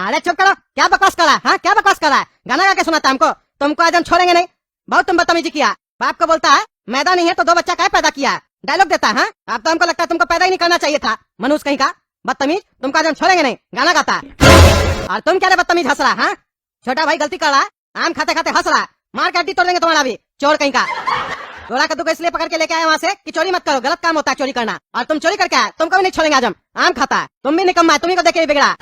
अरे चुप करो, क्या बकवास कर रहा है? हाँ, क्या बकवास कर रहा है? गाना गा के सुनाता हमको, तुमको आज हम छोड़ेंगे नहीं। बहुत तुम बदतमीजी किया, बाप को बोलता है मैदा नहीं है तो 2 बच्चा क्या पैदा किया, डायलॉग देता है। हाँ, अब तो हमको लगता है तुमको पैदा ही नहीं करना चाहिए था, मनुष्य कहीं का बदतमीज। तुमको आज हम छोड़ेंगे नहीं, गाना गाता है। और तुम क्या रे बदतमीज हंस रहा? हाँ, छोटा भाई गलती कर रहा है, आम खाते खाते हंस रहा, मार के हड्डी तोड़ देंगे तुम्हारा भी, चोर कहीं का। गोरा कद्दू को इसलिए पकड़ के लेके आए वहाँ से कि चोरी मत करो, गलत काम होता है चोरी करना, और तुम चोरी करके आए, तुमको भी नहीं छोड़ेंगे आज हम। आम खाता है, तुम भी निकम्मा है, तुम्ही को देखे ही बिगड़ा।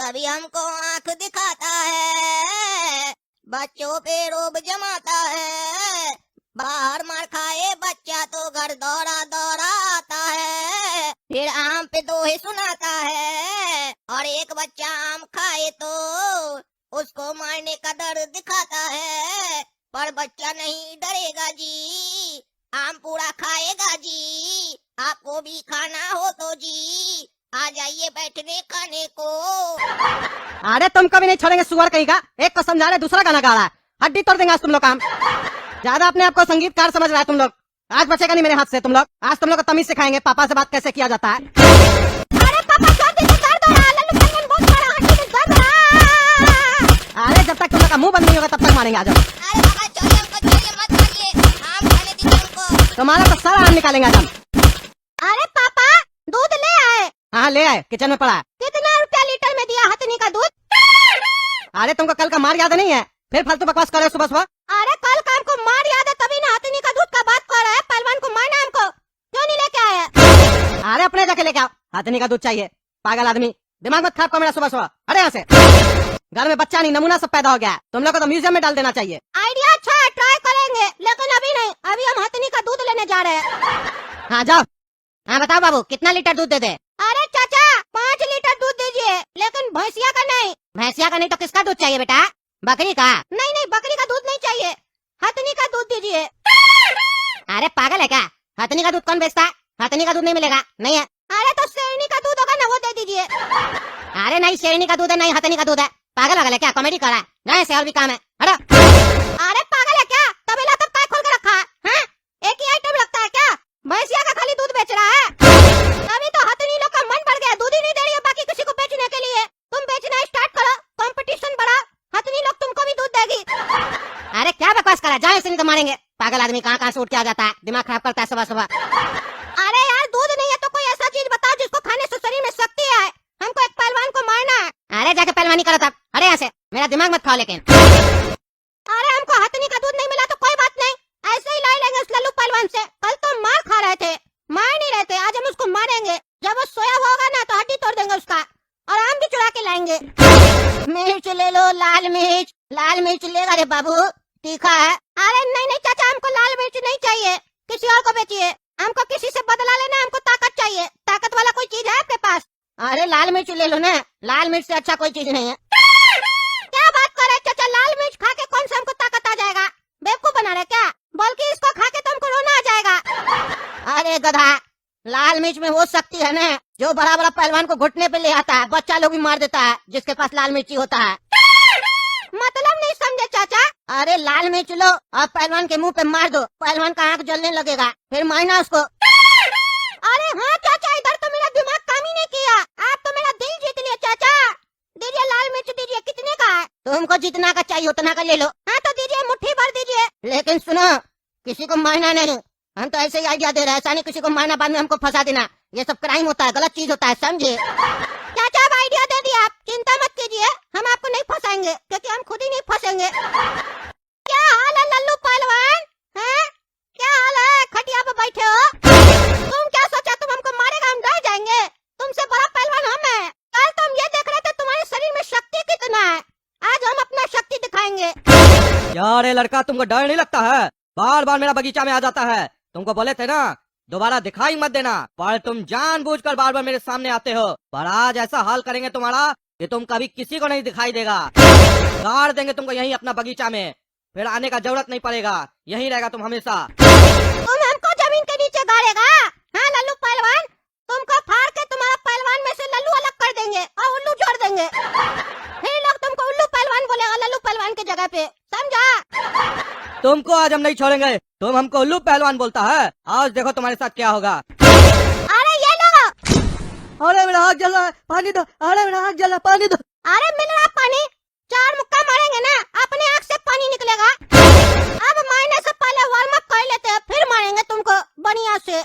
कभी हमको आंख दिखाता है, बच्चों पे रोब जमाता है, बाहर मार खाए बच्चा तो घर दौड़ा दौड़ा आता है, फिर आम पे दोहे सुनाता है, और एक बच्चा आम खाए तो उसको मारने का डर दिखाता है, पर बच्चा नहीं डरेगा जी, आम पूरा खाएगा जी, आपको भी खाना हो तो जी आ जाइए बैठने खाने को। अरे तुमको भी नहीं छोड़ेंगे सुअर कहीं का, एक को समझा रहे दूसरा गाना गा रहा है, हड्डी तोड़ देंगे आज तुम लोग काम। ज्यादा अपने आप को संगीतकार समझ रहा है तुम लोग, आज बचेगा नहीं मेरे हाथ से तुम लोग, आज तुम लोग को तमीज सिखाएंगे पापा से बात कैसे किया जाता है। अरे पापा सर्दी से दर्द हो रहा है, लल्लू पहलवान बहुत बड़ा हड्डी में दर्द हो रहा है। अरे जब तक तुम लोग का मुंह बंद नहीं होगा तब तक मारेंगे आज हम। अरे बाबा छोड़िए हमको, छोड़िए मत मारिए, आम खाने दीजिए हमको। तुम्हारा तो सारा आम निकालेंगे आज हम। अरे पापा दूध ले आए। हाँ ले आए, किचन में पड़ा है। कितना रुपया लीटर में दिया हथनी का दूध? अरे तुमको कल का मार याद नहीं है, फिर फालतू बकवास कर रहे हो सुबह सुबह। अरे कल का हमको मार याद है तभी ना हथनी का दूध का बात कर रहा है। पहलवान को मारना हमको क्यों नहीं लेके आया? अरे अपने जाके लेके आओ, हथनी का दूध चाहिए। पागल आदमी, दिमाग मत खराब करो मेरा सुबह सुबह। अरे यहाँ से, घर में बच्चा नहीं नमूना सब पैदा हो गया है। तुम लोग को तो म्यूजियम में डाल देना चाहिए। आइडिया अच्छा है, ट्राई करेंगे, लेकिन अभी नहीं, अभी हम हथनी का दूध लेने जा रहे हैं। हाँ जाओ। हाँ बताओ बाबू, कितना लीटर दूध दे दे? अरे चाचा 5 लीटर दूध दीजिए, लेकिन भैंसिया का नहीं। भैंसिया का नहीं तो किसका दूध चाहिए बेटा? बकरी का? नहीं नहीं, बकरी का दूध नहीं चाहिए, हथनी का दूध दीजिए। अरे पागल है क्या? हथनी का दूध कौन बेचता है? हथनी का दूध नहीं मिलेगा, नहीं है। अरे तो शेरनी का दूध होगा ना, वो दे दीजिए। अरे नहीं शेरनी का दूध है, नहीं हथनी का दूध है। पागल है क्या? कॉमेडी कर रहा है? नहीं से और भी काम है। हटो। अरे पागल है क्या? तबेला तब काय खोल कर रखा है? हैं? एक ही आइटम लगता है क्या? भैंसिया का खाली दूध बेच रहा है। अभी तो हथनी लोग का मन बढ़ गया, दूध ही नहीं दे रही है बाकी किसी को बेचने के लिए। तुम बेचना स्टार्ट करो, कंपटीशन बढ़ाओ, हथनी लोग तुमको भी दूध देगी। अरे क्या बकवास कर रहा है? जाओ इसे नहीं तो मारेंगे। पागल आदमी कहाँ से उठ के आ जाता है, दिमाग खराब करता है सुबह सुबह। अरे यार दूध नहीं है तो कोई ऐसा चीज बताओ जिसको खाने से शरीर में शक्ति आए। हमको एक पहलवान को मारना है। अरे जाके पहलवानी करो तब। अरे यहाँ से, मेरा दिमाग मत खाओ लेकिन। अरे हमको हथनी का दूध नहीं मिला तो कोई बात नहीं, ऐसे ही ला लेंगे उस लल्लू पहलवान से। कल तो मार खा रहे थे, मार नहीं रहे थे, आज हम उसको मारेंगे। जब वो सोया हुआ होगा ना तो हड्डी तोड़ देंगे उसका, और आम भी चुरा के लाएंगे। मिर्च ले लो, लाल मिर्च। लाल मिर्च लेगा रे बाबू, तीखा है। अरे नहीं नहीं चाचा, हमको लाल मिर्च नहीं चाहिए, किसी और को बेचिए। हमको किसी से बदला लेना, हमको ताकत चाहिए। ताकत वाला कोई चीज है आपके पास? अरे लाल मिर्च ले लो ना, लाल मिर्च से अच्छा कोई चीज नहीं है। क्या बात कर रहे चाचा, लाल मिर्च खा के कौन सा हमको ताकत आ जाएगा? बेवकूफ बना रहे क्या? बल्कि इसको खा के तो हमको रोना आ जाएगा। अरे गधा, लाल मिर्च में वो शक्ति है ना जो बड़ा बड़ा पहलवान को घुटने पे ले आता है, बच्चा लोग भी मार देता है जिसके पास लाल मिर्ची होता है। मतलब नहीं समझे चाचा। अरे लाल मिर्च लो और पहलवान के मुंह पे मार दो, पहलवान का आंख जलने लगेगा, फिर मारना उसको। अरे हाँ चाचा, इधर तो मेरा दिमाग काम ही नहीं किया, आप तो मेरा दिल जीत लिए चाचा। दीजिए लाल मिर्च दीजिए, कितने का है? तुमको जितना का चाहिए उतना का ले लो। हाँ तो दीजिए, मुट्ठी भर दीजिए। लेकिन सुनो, किसी को मारना नहीं। हम तो ऐसे ही आइडिया दे रहे हैं, ऐसा नहीं किसी को मारना बाद में हमको फंसा देना। ये सब क्राइम होता है, गलत चीज होता है, समझे? चाचा अब आइडिया दे दिया, आप चिंता मत कीजिए, हम आपको नहीं फंसाएंगे क्योंकि हम खुद ही नहीं फंसेंगे। क्या हाल है लल्लू पहलवान? हैं? क्या हाल है? खटिया पे बैठे हो? तुम क्या सोचा तुम हमको मारेगा, हम डर जाएंगे? तुमसे बड़ा पहलवान हम है। कल तुम ये देख रहे थे तुम्हारे शरीर में शक्ति कितना है, आज हम अपना शक्ति दिखाएंगे। क्या रे लड़का, तुमको डर नहीं लगता है? बार बार मेरा बगीचा में आ जाता है। तुमको बोले थे ना दोबारा दिखाई मत देना, पर तुम जानबूझकर बार बार मेरे सामने आते हो। पर आज ऐसा हाल करेंगे तुम्हारा कि तुम कभी किसी को नहीं दिखाई देगा। गाड़ देंगे तुमको यहीं अपना बगीचा में, फिर आने का जरूरत नहीं पड़ेगा, यहीं रहेगा तुम हमेशा। तुम हमको जमीन के नीचे गाड़ेगा? हाँ लल्लू पहलवान, तुमको फाड़ के तुम्हारा पहलवान में से लल्लू अलग कर देंगे और उल्लू जोड़ देंगे। फिर लोग तुमको उल्लू पहलवान बोलेगा लल्लू पहलवान की जगह पे, समझा? तुमको आज हम नहीं छोड़ेंगे। तुम हमको उल्लू पहलवान बोलता है, आज देखो तुम्हारे साथ क्या होगा। अरे ये लो। अरे मेरा हाथ जल रहा है, पानी दो। अरे मेरा हाथ जल रहा है, पानी दो। अरे मिल रहा पानी? 4 मुक्का मारेंगे ना, अपने आँख से पानी निकलेगा। अब मारने से पहले वार्म अप कर लेते हैं, फिर मारेंगे तुमको बढ़िया से।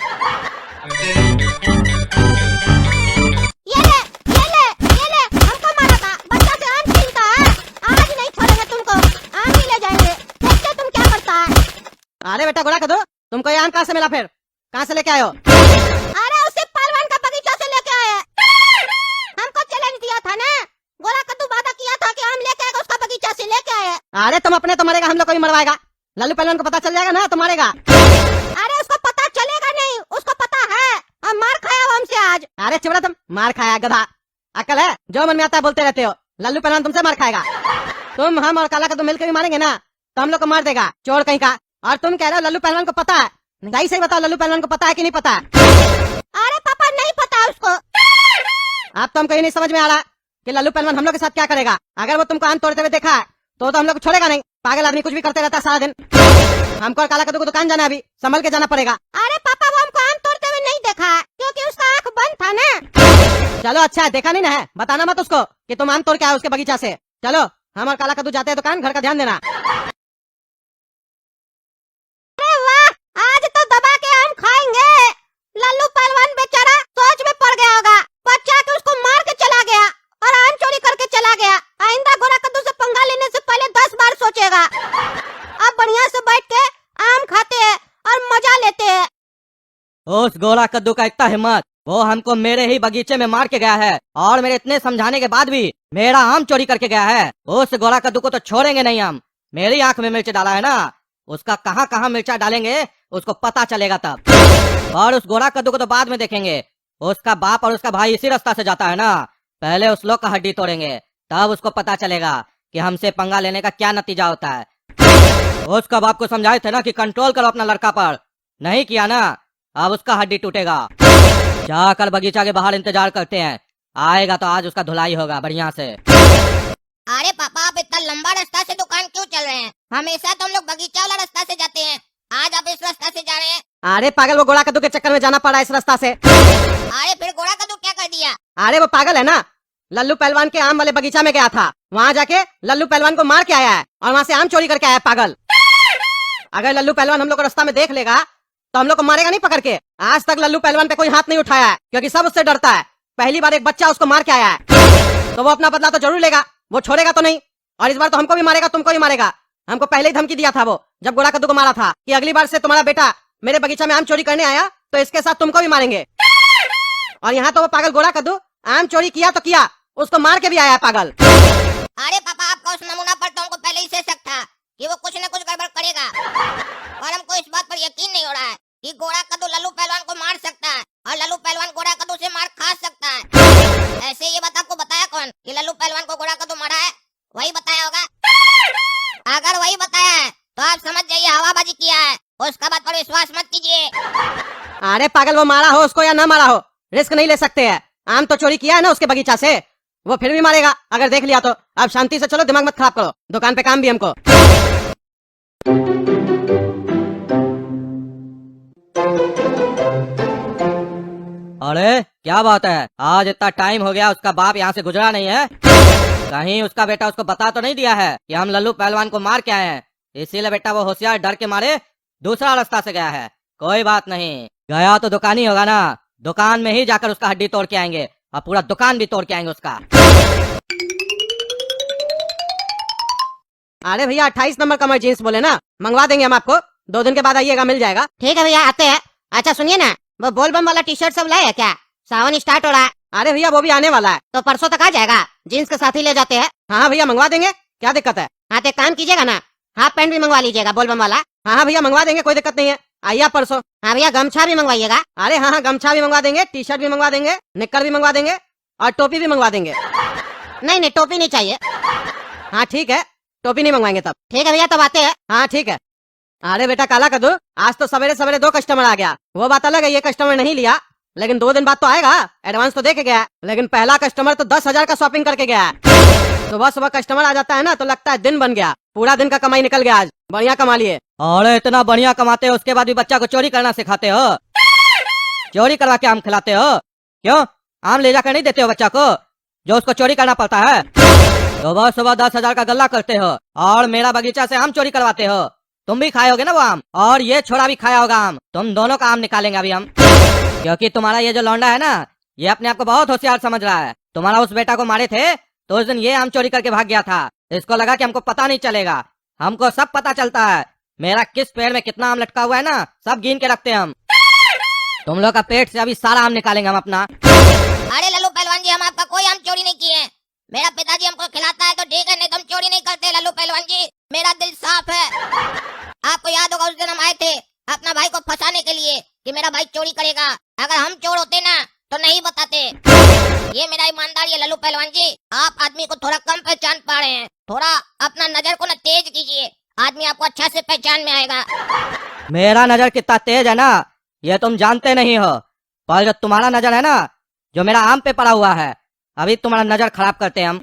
ये ले, ये ले, ये ले, हमको मारा था, बच्चा से आम छीनता है। आज नहीं छोड़ेंगे तुमको, आम ही ले जाएंगे, देखते तुम क्या करता है। अरे बेटा गोरा कदो, तुमको ये आम कहाँ से मिला? फिर कहाँ से लेके आए हो? अरे उसे पहलवान का बगीचा से लेके आए। हमको चैलेंज दिया था ना, गोरा कद्दू वादा किया था कि हम लेके आएगा, उसका बगीचा से लेके आए। अरे तुम अपने तो मरेगा, हम लोग को भी मरवाएगा। लल्लू पहलवान को पता चल जाएगा ना तो मारेगा। अरे उसको पता चलेगा नहीं, उसको पता है हम मार खाया वो हमसे आज। अरे चिबड़ा, तुम मार खाया गधा, अकल है? जो मन में आता है बोलते रहते हो। लल्लू पहलवान तुमसे मार खाएगा। तुम, हम और काला कद्दू मिलकर भी मारेंगे ना तो हम लोग को मार देगा, चोर कहीं का। और तुम कह रहे हो लल्लू पहलवान को पता है? सही से बताओ, लल्लू पहलवान को पता है कि नहीं पता? अरे पापा नहीं पता उसको। अब तो हमको ये नहीं समझ में आ रहा कि लल्लू पहलवान हम लोग के साथ क्या करेगा। अगर वो तुमको आम तोड़ते हुए देखा है तो हम लोग को छोड़ेगा नहीं। पागल आदमी कुछ भी करते रहता है सारा दिन। हमको और काला कद्दू को दुकान जाना है, अभी संभल के जाना पड़ेगा। अरे पापा वो हमको आम तोड़ते हुए नहीं देखा है क्योंकि उसका आँख बंद था ना। चलो अच्छा है, देखा नहीं ना है, बताना मत उसको कि तुम आम तोड़ के आए उसके बगीचा से। चलो हम और काला कद्दू जाते हैं दुकान, घर का ध्यान देना। अरे वाह, आज तो दबा के आम खाएंगे। लल्लू पहलवान बेचारा सोच में पड़ गया होगा, बच्चा के उसको मार के चला गया और आम चोरी करके चला गया। आइंदा गोरा कद्दू से पंगा लेने से पहले 10 बार सोचेगा। अब उस गोरा कद्दू का इतना हिम्मत, वो हमको मेरे ही बगीचे में मार के गया है और मेरे इतने समझाने के बाद भी मेरा आम चोरी करके गया है। उस गोरा कद्दू को तो छोड़ेंगे नहीं हम। मेरी आंख में मिर्च डाला है ना, उसका कहाँ कहाँ मिर्चा डालेंगे उसको पता चलेगा तब। और उस गोरा कद्दू को तो बाद में देखेंगे। उसका बाप और उसका भाई इसी रास्ता से जाता है ना, पहले उस लोग का हड्डी तोड़ेंगे, तब उसको पता चलेगा कि हमसे पंगा लेने का क्या नतीजा होता है। उसका बाप को समझाए थे ना कि कंट्रोल करो अपना लड़का पर, नहीं किया ना, अब उसका हड्डी टूटेगा। जाकर बगीचा के बाहर इंतजार करते हैं, आएगा तो आज उसका धुलाई होगा बढ़िया से। अरे पापा, आप इतना लंबा रास्ता से दुकान क्यों चल रहे हैं? हमेशा तो हम लोग बगीचा वाला रास्ता से जाते हैं, आज आप इस रास्ता से जा रहे हैं। अरे पागल, वो गोरा कद्दू के चक्कर में जाना पड़ा इस रास्ता से। अरे फिर गोरा कद्दू क्या कर दिया? अरे वो पागल है ना, लल्लू पहलवान के आम वाले बगीचा में गया था, वहाँ जाके लल्लू पहलवान को मार के आया है और वहाँ से आम चोरी करके आया है पागल। अगर लल्लू पहलवान हम लोग को रास्ता में देख लेगा तो हम लोग को मारेगा नहीं पकड़ के। आज तक लल्लू पहलवान पे कोई हाथ नहीं उठाया है क्योंकि सब उससे डरता है। पहली बार एक बच्चा उसको मार के आया है तो वो अपना बदला तो जरूर लेगा, वो छोड़ेगा तो नहीं। और इस बार तो हमको भी मारेगा, तुमको भी मारेगा। हमको पहले ही धमकी दिया था वो, जब गोरा कद्दू को मारा था, कि अगली बार से तुम्हारा बेटा मेरे बगीचा में आम चोरी करने आया तो इसके साथ तुमको भी मारेंगे। और यहाँ तो वो पागल गोरा कद्दू आम चोरी किया तो किया, उसको मार के भी आया है पागल। अरे पापा, आपका उस नमूना पर तो हमको पहले ही से शक था कि वो कुछ न कुछ गड़बड़ करेगा, और हमको इस बात पर यकीन नहीं हो रहा है कि गोरा कद्दू लल्लू पहलवान को मार सकता है और लल्लू पहलवान गोरा कद्दू से मार खा सकता है। ऐसे ये बात आपको बताया कौन कि लल्लू पहलवान को गोरा कद्दू मारा है? वही बताया होगा। अगर वही बताया है तो आप समझ जाइए हवाबाजी किया है, उसका बात पर विश्वास मत कीजिए। अरे पागल, वो मारा हो उसको या ना मारा हो, रिस्क नहीं ले सकते हैं। आम तो चोरी किया है ना उसके बगीचा से, वो फिर भी मारेगा अगर देख लिया तो। अब शांति से चलो, दिमाग मत खराब करो, दुकान पे काम भी हमको। अरे क्या बात है, आज इतना टाइम हो गया उसका बाप यहाँ से गुजरा नहीं है? कहीं उसका बेटा उसको बता तो नहीं दिया है कि हम लल्लू पहलवान को मार के आए हैं, इसीलिए बेटा वो होशियार डर के मारे दूसरा रास्ता से गया है। कोई बात नहीं, गया तो दुकान ही होगा ना, दुकान में ही जाकर उसका हड्डी तोड़ के आएंगे और पूरा दुकान भी तोड़ के आएंगे उसका। अरे भैया 28 नंबर कमर जींस बोले ना, मंगवा देंगे हम आपको, 2 दिन के बाद आइएगा, मिल जाएगा। ठीक है भैया, आते हैं। अच्छा सुनिए ना, वो बोल बम वाला टी शर्ट सब लाए है क्या? सावन स्टार्ट हो रहा है। अरे भैया वो भी आने वाला है, तो परसों तक आ जाएगा, जींस के साथ ही ले जाते हैं। हाँ भैया मंगवा देंगे, क्या दिक्कत है? हाँ तो एक काम कीजिएगा ना, हाफ पैंट भी मंगवा लीजिएगा बोल बम वाला। हाँ भैया मंगवा देंगे, कोई दिक्कत नहीं है, आइए आप परसों। हाँ भैया गमछा भी मंगवाइएगा। अरे हाँ, गमछा भी मंगवा देंगे, टी शर्ट भी मंगवा देंगे, निक्कर भी मंगवा देंगे और टोपी भी मंगवा देंगे। नहीं टोपी नहीं चाहिए। हाँ ठीक है, टोपी नहीं मंगवाएंगे तब। ठीक है भैया, तब आते हैं। हाँ ठीक है। अरे बेटा काला कद्दू, आज तो सवेरे सवेरे 2 कस्टमर आ गया। वो बात अलग है, ये कस्टमर नहीं लिया, लेकिन 2 दिन बाद तो आएगा, एडवांस तो दे के गया। लेकिन पहला कस्टमर तो 10,000 का शॉपिंग करके गया है। सुबह सुबह कस्टमर आ जाता है ना तो लगता है दिन बन गया, पूरा दिन का कमाई निकल गया, आज बढ़िया कमा लिए। अरे इतना बढ़िया कमाते हो, उसके बाद भी बच्चा को चोरी करना सिखाते हो? चोरी करवा के आम खिलाते हो? क्यों, आम ले जाकर नहीं देते हो बच्चा को जो उसको चोरी करना पड़ता है? सुबह सुबह 10,000 का गल्ला करते हो और मेरा बगीचा से आम चोरी करवाते हो। तुम भी खाए होगे ना वो आम, और ये छोरा भी खाया होगा आम। तुम दोनों का आम निकालेंगे अभी हम, क्योंकि तुम्हारा ये जो लौंडा है ना, ये अपने आप को बहुत होशियार समझ रहा है। तुम्हारा उस बेटा को मारे थे तो उस दिन ये आम चोरी करके भाग गया था। इसको लगा कि हमको पता नहीं चलेगा, हमको सब पता चलता है। मेरा किस पेड़ में कितना आम लटका हुआ है ना, सब गिन के रखते हैं हम। तुम लोग का पेट से अभी सारा आम निकालेंगे हम अपना। अरे लल्लू पहलवान जी, हम आपका कोई आम चोरी नहीं किए। मेरा पिताजी हमको खिलाता है तो ठीक है, नहीं तो हम चोरी नहीं करते लल्लू पहलवान जी, मेरा दिल साफ है। आपको याद होगा उस दिन हम आए थे अपना भाई को फंसाने के लिए कि मेरा भाई चोरी करेगा, अगर हम चोर होते ना तो नहीं बताते। ये मेरा ईमानदारी है लल्लू पहलवान जी। आप आदमी को थोड़ा कम पहचान पा रहे हैं, थोड़ा अपना नजर को ना तेज कीजिए, आदमी आपको अच्छा से पहचान में आएगा। मेरा नजर कितना तेज है ना, ये तुम जानते नहीं हो, पर जो तुम्हारा नजर है ना, जो मेरा आम पे पड़ा हुआ है, अभी तुम्हारा नजर खराब करते हैं हम।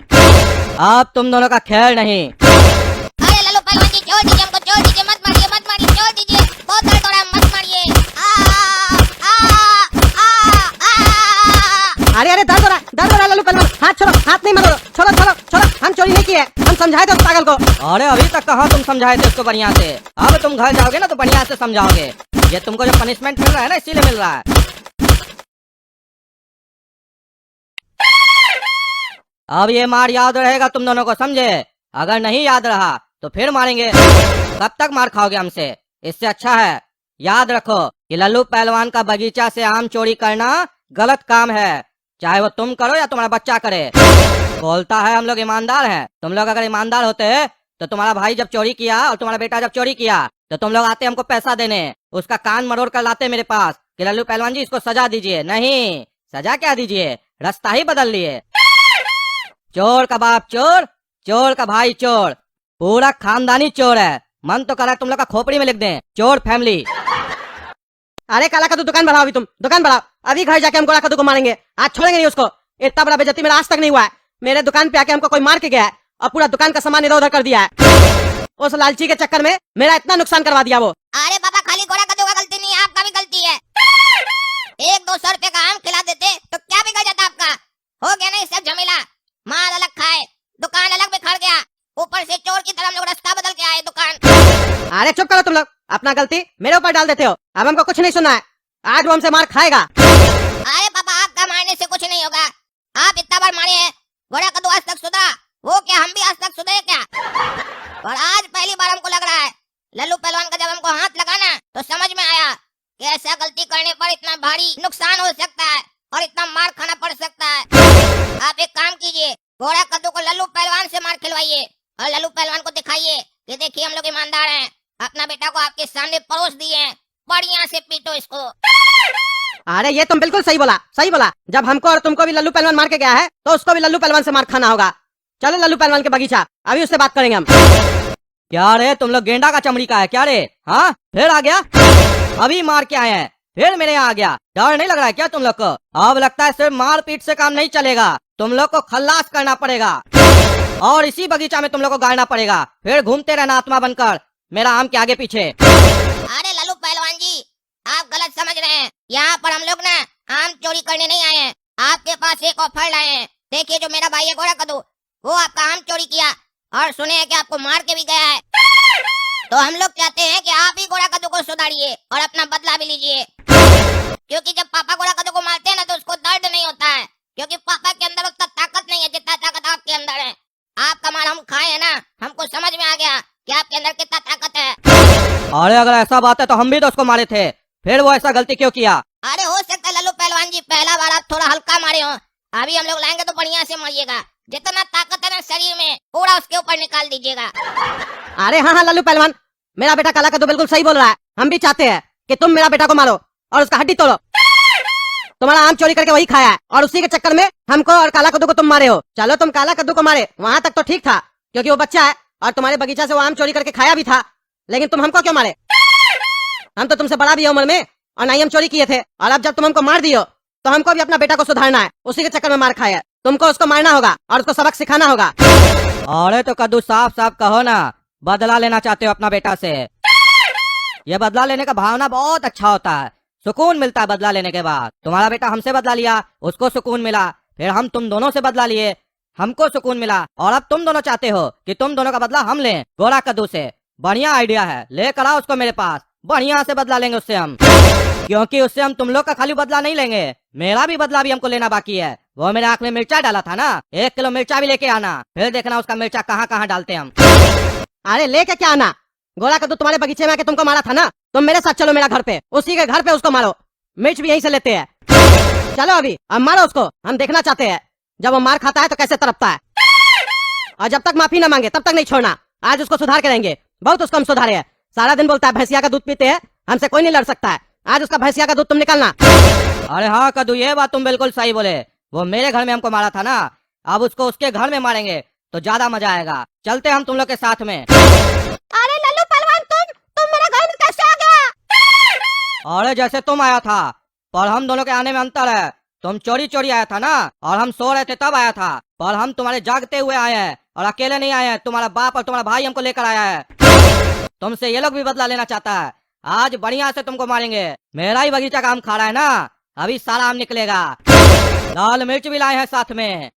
अब तुम दोनों का खेल नहीं। अरे लल्लू पहलवान जी छोड़ दीजिए, हमको छोड़ दीजिए, मत मारिए मत मारिए, छोड़ दीजिए, बहुत दर्द हो रहा है, मत मारिए। अरे अरे दर्द हो रहा है लल्लू पहलवान, हाथ छोड़ो, हाथ नहीं मारो, छोड़ो छोड़ो छोड़ो, हम चोरी नहीं किए, हम समझाए थे उस पागल को। अरे अभी तक कहाँ तुम समझाए थे उसको बढ़िया से, अब तुम घर जाओगे ना तो बढ़िया से समझाओगे। ये तुमको जो पनिशमेंट मिल रहा है ना, इसीलिए मिल रहा है। अब ये मार याद रहेगा तुम दोनों को, समझे? अगर नहीं याद रहा तो फिर मारेंगे। कब तक मार खाओगे हमसे? इससे अच्छा है याद रखो, कि लल्लू पहलवान का बगीचा से आम चोरी करना गलत काम है, चाहे वो तुम करो या तुम्हारा बच्चा करे। बोलता है हम लोग ईमानदार हैं। तुम लोग अगर ईमानदार होते तो तुम्हारा भाई जब चोरी किया और तुम्हारा बेटा जब चोरी किया तो तुम लोग आते हमको पैसा देने, उसका कान मरोड़ कर लाते मेरे पास कि लल्लू पहलवान जी इसको सजा दीजिए। नहीं, सजा क्या दीजिए, रास्ता ही बदल लिए। चोर का बाप चोर, चोर का भाई चोर, पूरा खानदानी चोर है। मन तो कर रहा है तुम लोग का खोपड़ी में लिख दें, चोर फैमिली। अरे काला कद्दू दुकान बढ़ाओ, अभी तुम दुकान बढ़ाओ, अभी घर जाके हम गोला कद्दू को मारेंगे, आज छोड़ेंगे नहीं उसको। इतना बड़ा बेइज्जती मेरा आज तक नहीं हुआ है। मेरे दुकान पे आके हमको कोई मार के गया है और पूरा दुकान का सामान इधर उधर कर दिया है। उस लालची के चक्कर में मेरा इतना नुकसान करवा दिया वो। अरे पापा, खाली घोड़ा कद्दू का गलती नहीं है, आपका भी गलती है। 1-200 रुपए का आम खिला देते तो क्या बिगड़ जाता आपका। हो गया नहीं सब झमेला, माल अलग खाए, दुकान अलग बिखर गया, ऊपर से चोर की तरह हम लोग रास्ता बदल के आए दुकान। अरे चुप करो तुम लोग, अपना गलती मेरे ऊपर डाल देते हो। अब हमको कुछ नहीं सुनना है, आज वो हमसे मार खाएगा। अरे पापा, आपका मारने से कुछ नहीं होगा, आप इतना बार मारे हैं, घोड़ा कद्दू आज तक सुधरा, वो क्या हम भी आज तक सुधरे क्या। और आज पहली बार हमको लग रहा है लल्लू पहलवान का जब हमको हाथ लगाना तो समझ में आया कि ऐसा गलती करने पर इतना भारी नुकसान हो सकता है और इतना मार खाना पड़ सकता है। आप एक काम कीजिए, घोड़ा कद्दू को लल्लू पहलवान से मार खिलवाइए और लल्लू पहलवान को दिखाइए कि देखिए हम लोग ईमानदार हैं, अपना बेटा को आपके सामने परोस दिए हैं, बढ़िया से पीटो इसको। अरे ये तुम बिल्कुल सही बोला, सही बोला। जब हमको और तुमको भी लल्लू पहलवान मार के गया है तो उसको भी लल्लू पहलवान से मार खाना होगा। चलो लल्लू पहलवान के बगीचा, अभी उससे बात करेंगे हम। क्या रे तुम लोग गेंडा का चमड़ी का है क्या रे? हाँ फिर आ गया, अभी मार के आए हैं फिर मेरे यहाँ आ गया। डर नहीं लग रहा है क्या तुम लोग को? अब लगता है सिर्फ मार पीट से काम नहीं चलेगा, तुम लोग को खल्लास करना पड़ेगा और इसी बगीचा में तुम लोग को गाड़ना पड़ेगा, फिर घूमते रहना आत्मा बनकर मेरा आम के आगे पीछे। अरे लल्लू पहलवान जी, आप गलत समझ रहे हैं, यहाँ पर हम लोग ना आम चोरी करने नहीं आए हैं, आपके पास एक ऑफर लाए हैं। देखिए जो मेरा भाई है घोड़ा कद्दू, वो आपका आम चोरी किया और सुने हैं कि आपको मार के भी गया है, तो हम लोग चाहते हैं कि आप ही घोड़ा कद्दू को सुधारिए और अपना बदला भी लीजिए। क्योंकि जब पापा घोड़ा कद्दू को मारते हैं ना तो उसको दर्द नहीं होता है, क्योंकि पापा के अंदर उतना ताकत नहीं है जितना ताकत आपके अंदर है। आपका मार हम खाए है ना, हमको समझ में आ गया कि आपके अंदर कितना ताकत है। अरे अगर ऐसा बात है तो हम भी तो उसको मारे थे, फिर वो ऐसा गलती क्यों किया? अरे हो सकता है लल्लू पहलवान जी पहला बार आप थोड़ा हल्का मारे हो, अभी हम लोग लाएंगे तो बढ़िया से मारिएगा, जितना ताकत है ना शरीर में पूरा उसके ऊपर निकाल दीजिएगा। अरे हाँ हाँ लल्लू पहलवान, मेरा बेटा काला कद्दू बिल्कुल सही बोल रहा है। हम भी चाहते हैं कि तुम मेरा बेटा को मारो और उसका हड्डी तोड़ो। तुम्हारा आम चोरी करके वही खाया है और उसी के चक्कर में हमको और काला कद्दू को तुम मारे हो। चलो तुम काला कद्दू को मारे, वहाँ तक तो ठीक था क्योंकि वो बच्चा है और तुम्हारे बगीचा से वो आम चोरी करके खाया भी था, लेकिन तुम हमको क्यों मारे? हम तो तुमसे बड़ा भी है उम्र में और ना ही हम चोरी किए थे, और अब जब तुम हमको मार दियो तो हमको भी अपना बेटा को सुधारना है, उसी के चक्कर में मार खाया। तुमको उसको मारना होगा और उसको सबक सिखाना होगा। अरे तो कद्दू साफ साफ कहो ना, बदला लेना चाहते हो अपना बेटा से? ये बदला लेने का भावना बहुत अच्छा होता है, सुकून मिलता है बदला लेने के बाद। तुम्हारा बेटा हमसे बदला लिया, उसको सुकून मिला, फिर हम तुम दोनों से बदला लिए, हमको सुकून मिला, और अब तुम दोनों चाहते हो कि तुम दोनों का बदला हम लें घोड़ा कद्दू से। बढ़िया आइडिया है, लेकर आओ उसको मेरे पास, बढ़िया से बदला लेंगे उससे हम। क्योंकि उससे हम तुम लोग का खाली बदला नहीं लेंगे, मेरा भी बदला भी हमको लेना बाकी है। वो मेरे आंख में मिर्चा डाला था ना, 1 किलो मिर्चा भी लेके आना, फिर देखना उसका मिर्चा कहाँ कहाँ डालते हम। अरे लेके क्या आना, घोड़ा कद्दू तुम्हारे बगीचे में आके तुमको मारा था ना, तुम मेरे साथ चलो मेरा घर पे, उसी के घर पे उसको मारो, मिर्च भी यहीं से लेते हैं। चलो अभी अब मारो उसको, हम देखना चाहते हैं जब वो मार खाता है तो कैसे तड़पता है। और जब तक माफी न मांगे तब तक नहीं छोड़ना, आज उसको सुधार के रहेंगे। बहुत उसको हम सुधारे हैं, सारा दिन बोलता है भैंसिया का दूध पीते हैं, हमसे कोई नहीं लड़ सकता है, आज उसका भैंसिया का दूध तुम निकालना। अरे हाँ कद्दू, ये बात तुम बिल्कुल सही बोले, वो मेरे घर में हमको मारा था ना, अब उसको उसके घर में मारेंगे तो ज्यादा मजा आएगा। चलते हम तुम लोग के साथ में। अरे लल्लू पहलवान, तुम मेरे घर में कैसे आ गया? अरे जैसे तुम आया था, पर हम दोनों के आने में अंतर है। तुम चोरी चोरी आया था ना, और हम सो रहे थे तब आया था, पर हम तुम्हारे जागते हुए आए हैं और अकेले नहीं आए हैं, तुम्हारा बाप और तुम्हारा भाई हमको लेकर आया है। तुमसे ये लोग भी बदला लेना चाहता है, आज बढ़िया से तुमको मारेंगे। मेरा ही बगीचा का आम खा रहा है ना, अभी सारा आम निकलेगा। लाल मिर्च भी लाए हैं साथ में।